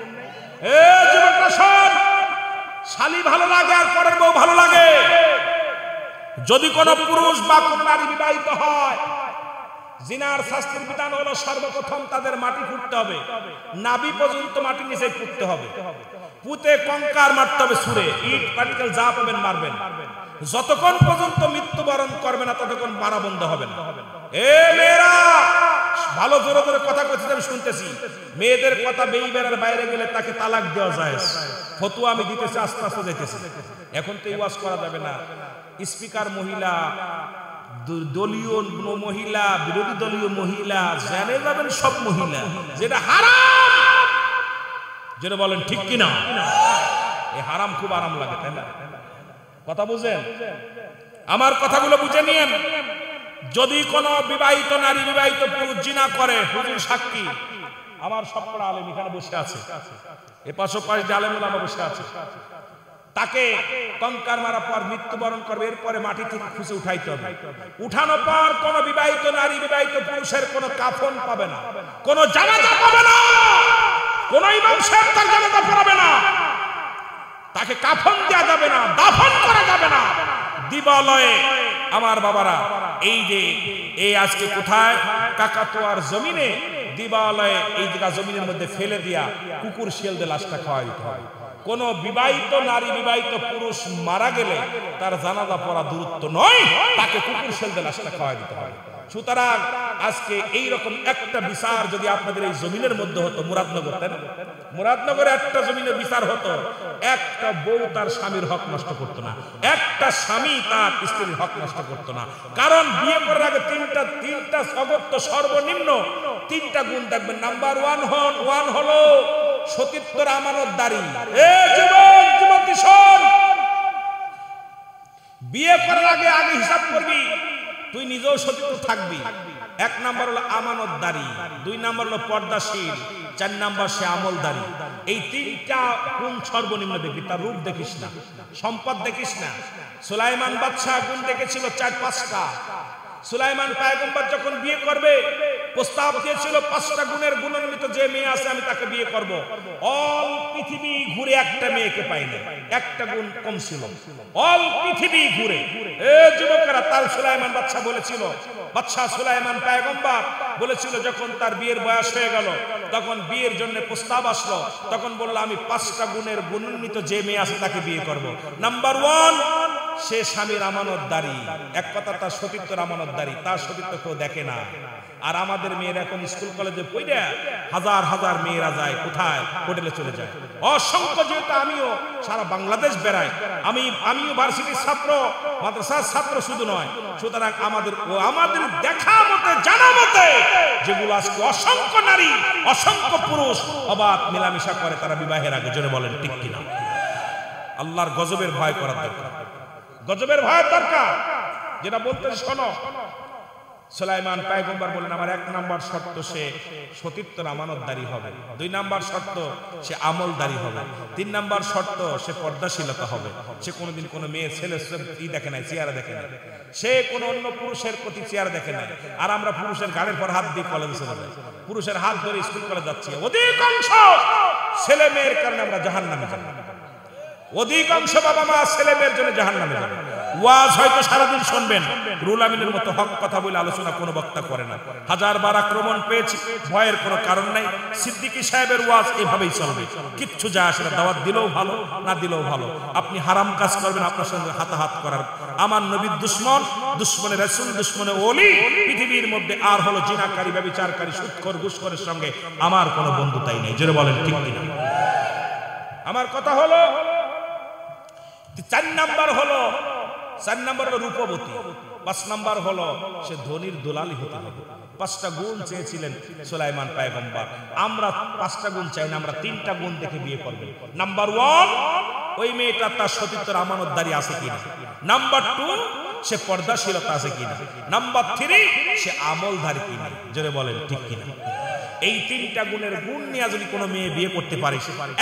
যুবকরা শোন, শালী ভালো লাগে আর পরের বউ ভালো লাগে। যদি কোনো পুরুষ বা কোনো নারী বিবাহিত হয়, জিনার শাস্তির বিধান হলো সর্বপ্রথম তাদের মাটি ফুটতে হবে, নাভি পর্যন্ত মাটি নিচে পুঁততে হবে, পুঁতে কঙ্কার মারতে হবে, সুরে ইট পাটিকেল যা পাবেন মারবেন, যতক্ষণ পর্যন্ত মৃত্যুবরণ করবে না ততক্ষণ মারা বন্ধ হবে না। এ মেয়েরা ভালো জোরে জোরে কথা কইতে আমি শুনতেছি, মেয়েদের কথা বেইবেরার বাইরে গেলে তাকে তালাক দেওয়া যায়, ফতোয়া আমি দিতেছি, আস্তে আস্তে যাইতেছি। এখন তো এই ওয়াজ করা যাবে না, স্পিকার মহিলা, দলীয় মহিলা, বিরোধী দলীয় মহিলা, জেনে যাবেন সব মহিলা, যেটা হারাম, যেটা বলেন ঠিক কিনা? এই হারাম খুব আরাম লাগে, তাই না? কথা বুঝেন? আমার কথাগুলো বুঝে নিয়েন। যদি কোনো বিবাহিত নারী বিবাহিত পুরুষ জিনা করে, হুজুর সাক্ষী, আমার সবকটা আলেম এখানে বসে আছে, এ পাশে পাশে আলেম ওলামা বসে আছে, তাকে কঙ্কার মারা পর মৃত্যুবরণ করবে, এরপরে মাটি থেকে খুঁজে উঠাইতে হবে। উঠানোর পর কোন বিবাহিত নারী বিবাহিত পুরুষের কোন কাফন পাবে না, কোন জানাজা পাবে না, কোন ইমাম সাহেব তার জানাজা পড়াবে না, তাকে কাফন দেওয়া যাবে না, দাফন করা যাবে না। দিবালয়ে আমার বাবারা, এই যে এই আজকে কোথায় কাকাতোয়ার জমিনে দিবালয়ে এই জায়গা জমিনের মধ্যে ফেলে দিয়া কুকুর শিয়ালদের লাশটা খাওয়া দিতে হয়। কোন বিবাহিত নারী বিবাহিত পুরুষ মারা গেলে তার জানাজা পড়া দূরত্ব নয়, তাকে কুকুর শিয়ালদের লাশটা খাওয়া দিতে হয়। সুতরাং আজকে এইরকম একটা বিচার যদি আপনাদের এই জমিনের মধ্যে হতো, মুরাদনগর, তাই না? মুরাদনগরে একটা জমিনের বিচার হতো, একটা বউ তার স্বামীর হক নষ্ট করতো না, একটা স্বামী তার স্ত্রীর হক নষ্ট করতো না। কারণ বিয়ে করার আগে তিনটা সগত্ব সর্বনিম্ন 3টা গুণ দেখবেন। নাম্বার 1 হলো সতীত্বর আমানতদারি। এ যুবক যুবতী শোন, বিয়ে করার আগে হিসাব করবি তুই নিজেও সতীত্ব থাকবি। 1 নাম্বার হলো আমানতদারি, 2 নাম্বার হলো পর্দাশীল, 4 নাম্বার সে আমলদারি। এই 3টা গুণ সর্বনিম্ন দেখবি, তার রূপ দেখিস না, সম্পদ দেখিস না। সুলাইমান বাদশাহ গুণ দেখেছিল 4-5টা। সুলাইমান পয়গম্বর যখন বিয়ে করবে প্রস্তাব দিয়েছিল 5টা গুণের গুণান্বিত যে মেয়ে আছে আমি তাকে বিয়ে করব। অল পৃথিবী ঘুরে একটা মেয়েকে পাইনি, একটা গুণ কম ছিল। অল পৃথিবী ঘুরে এ যুবকেরা, তার সুলাইমান বাদশা বলেছিল, বাদশা সুলাইমান পয়গম্বর বলেছিল যখন তার বিয়ের বয়স হয়ে গেল, তখন বিয়ের জন্য প্রস্তাব আসলো, তখন বলল আমি 5টা গুণের গুণান্বিত যে মেয়ে আছে তাকে বিয়ে করব। নাম্বার 1 সে স্বামীর আমানতদারি, এক কথা তার সতীত্বের আমানতদারি, তার সতীত্ব কেউ দেখে না। আর আমাদের মেয়েরা এখন স্কুল কলেজে পড়ে হাজার হাজার মেয়েরা যায় কোথায়, হোটেলে চলে যায়। অসংখ্য, যেহেতু আমিও সারা বাংলাদেশ বেড়াই, আমিও ভার্সিটির ছাত্র, মাদ্রাসার ছাত্র শুধু নয়, সুতরাং আমাদের দেখা মতে জানা মতে যেগুলো আজকে অসংখ্য নারী অসংখ্য পুরুষ অবাধ মেলামেশা করে তারা বিবাহের আগে, জোরে বলেন ঠিক কিনা? আল্লাহর গজবের ভয় করার দরকার, গজবের ভয়ের দরকার। যেটা বলতে শোনো, সুলাইমান পয়গম্বর বলেন আমার 1 নাম্বার শর্ত সে সতীত্বের আমানতদারি হবে, 2 নাম্বার শর্ত সে আমলদারি হবে, 3 নাম্বার শর্ত সে পর্দাশীলতা হবে। সে কোনোদিন কোনো মেয়ে ছেলে দেখে নাই, চেহারা দেখে নাই, সে কোনো অন্য পুরুষের প্রতি চেহারা দেখে নাই। আর আমরা পুরুষের গাড়ির পর হাত দিয়ে কলেজে চলে যাই, পুরুষের হাত ধরে স্কুল কলেজ যাচ্ছি। অধিকাংশ ছেলে মেয়ের কারণে আমরা জাহান্নামে যাই, অধিকাংশ বাবা মা ছেলে মেয়ের জন্য জাহান্নামে যাবে। ওয়াজ হয়তো সারাদিন শুনবেন, রুল আমিনের মতো হক কথা বলে আলোচনা কোনো বক্তা করে না। হাজারবার আক্রমণ পেয়েছি, ভয়ের কোনো কারণ নাই। সিদ্দিকী সাহেবের ওয়াজ এভাবেই চলবে, কিচ্ছু যায় আসে না। দাওয়াত দিলেও ভালো, না দিলেও ভালো। আপনি হারাম কাজ করবেন, আপনার সঙ্গে হাতাহাত করার। আমার নবীর দুশ্মন, দুশ্মনে রাসূল, দুশ্মনে ওলি পৃথিবীর মধ্যে আর হলো জিনাকারী, ব্যভিচারকারী, সুদখোর, ঘুষখোরের সঙ্গে আমার কোনো বন্ধুতাই নেই। জোরে বলেন ঠিক কিনা? আমার কথা হলো 4 নাম্বার হলো রূপবতী, 5 নাম্বার হলো সে ধনির দোলালি হতে হবে। 5টা গুণ চেয়েছিলেন সুলাইমান পয়গম্বর। আমরা 5টা গুণ চাই না, আমরা 3টা গুণ দেখে বিয়ে করব। নাম্বার 1, ওই মেয়েটা তার সতীত্বের আমানতদারি আছে কিনা। নাম্বার 2, সে পর্দাশীলতা আছে কিনা। নাম্বার 3, সে আমলদার কিনা। জোরে বলেন ঠিক কিনা? এই 3টা গুণের গুণ নিয়ে যদি কোনো মেয়ে বিয়ে করতে পারে,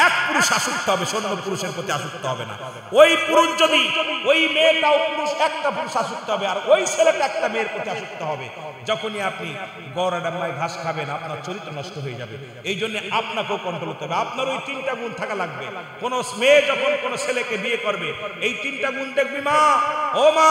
এক পুরুষ আসক্ত হবে, অন্য পুরুষের প্রতি আসক্ত হবে না। ওই পুরুষ যদি, ওই মেয়েটাও পুরুষ, একটা পুরুষ আসক্ত হবে, আর ওই ছেলেটা একটা মেয়ের প্রতি আসক্ত হবে। যখনই আপনি গড়া ডাম্মায় ঘাস খাবেন, আপনার চরিত্র নষ্ট হয়ে যাবে। এই জন্য আপনাকেও কন্ট্রোল করতে হবে, আপনার ওই 3টা গুণ থাকা লাগবে। কোন মেয়ে যখন কোন ছেলেকে বিয়ে করবে, এই 3টা গুণ দেখবি মা, ও মা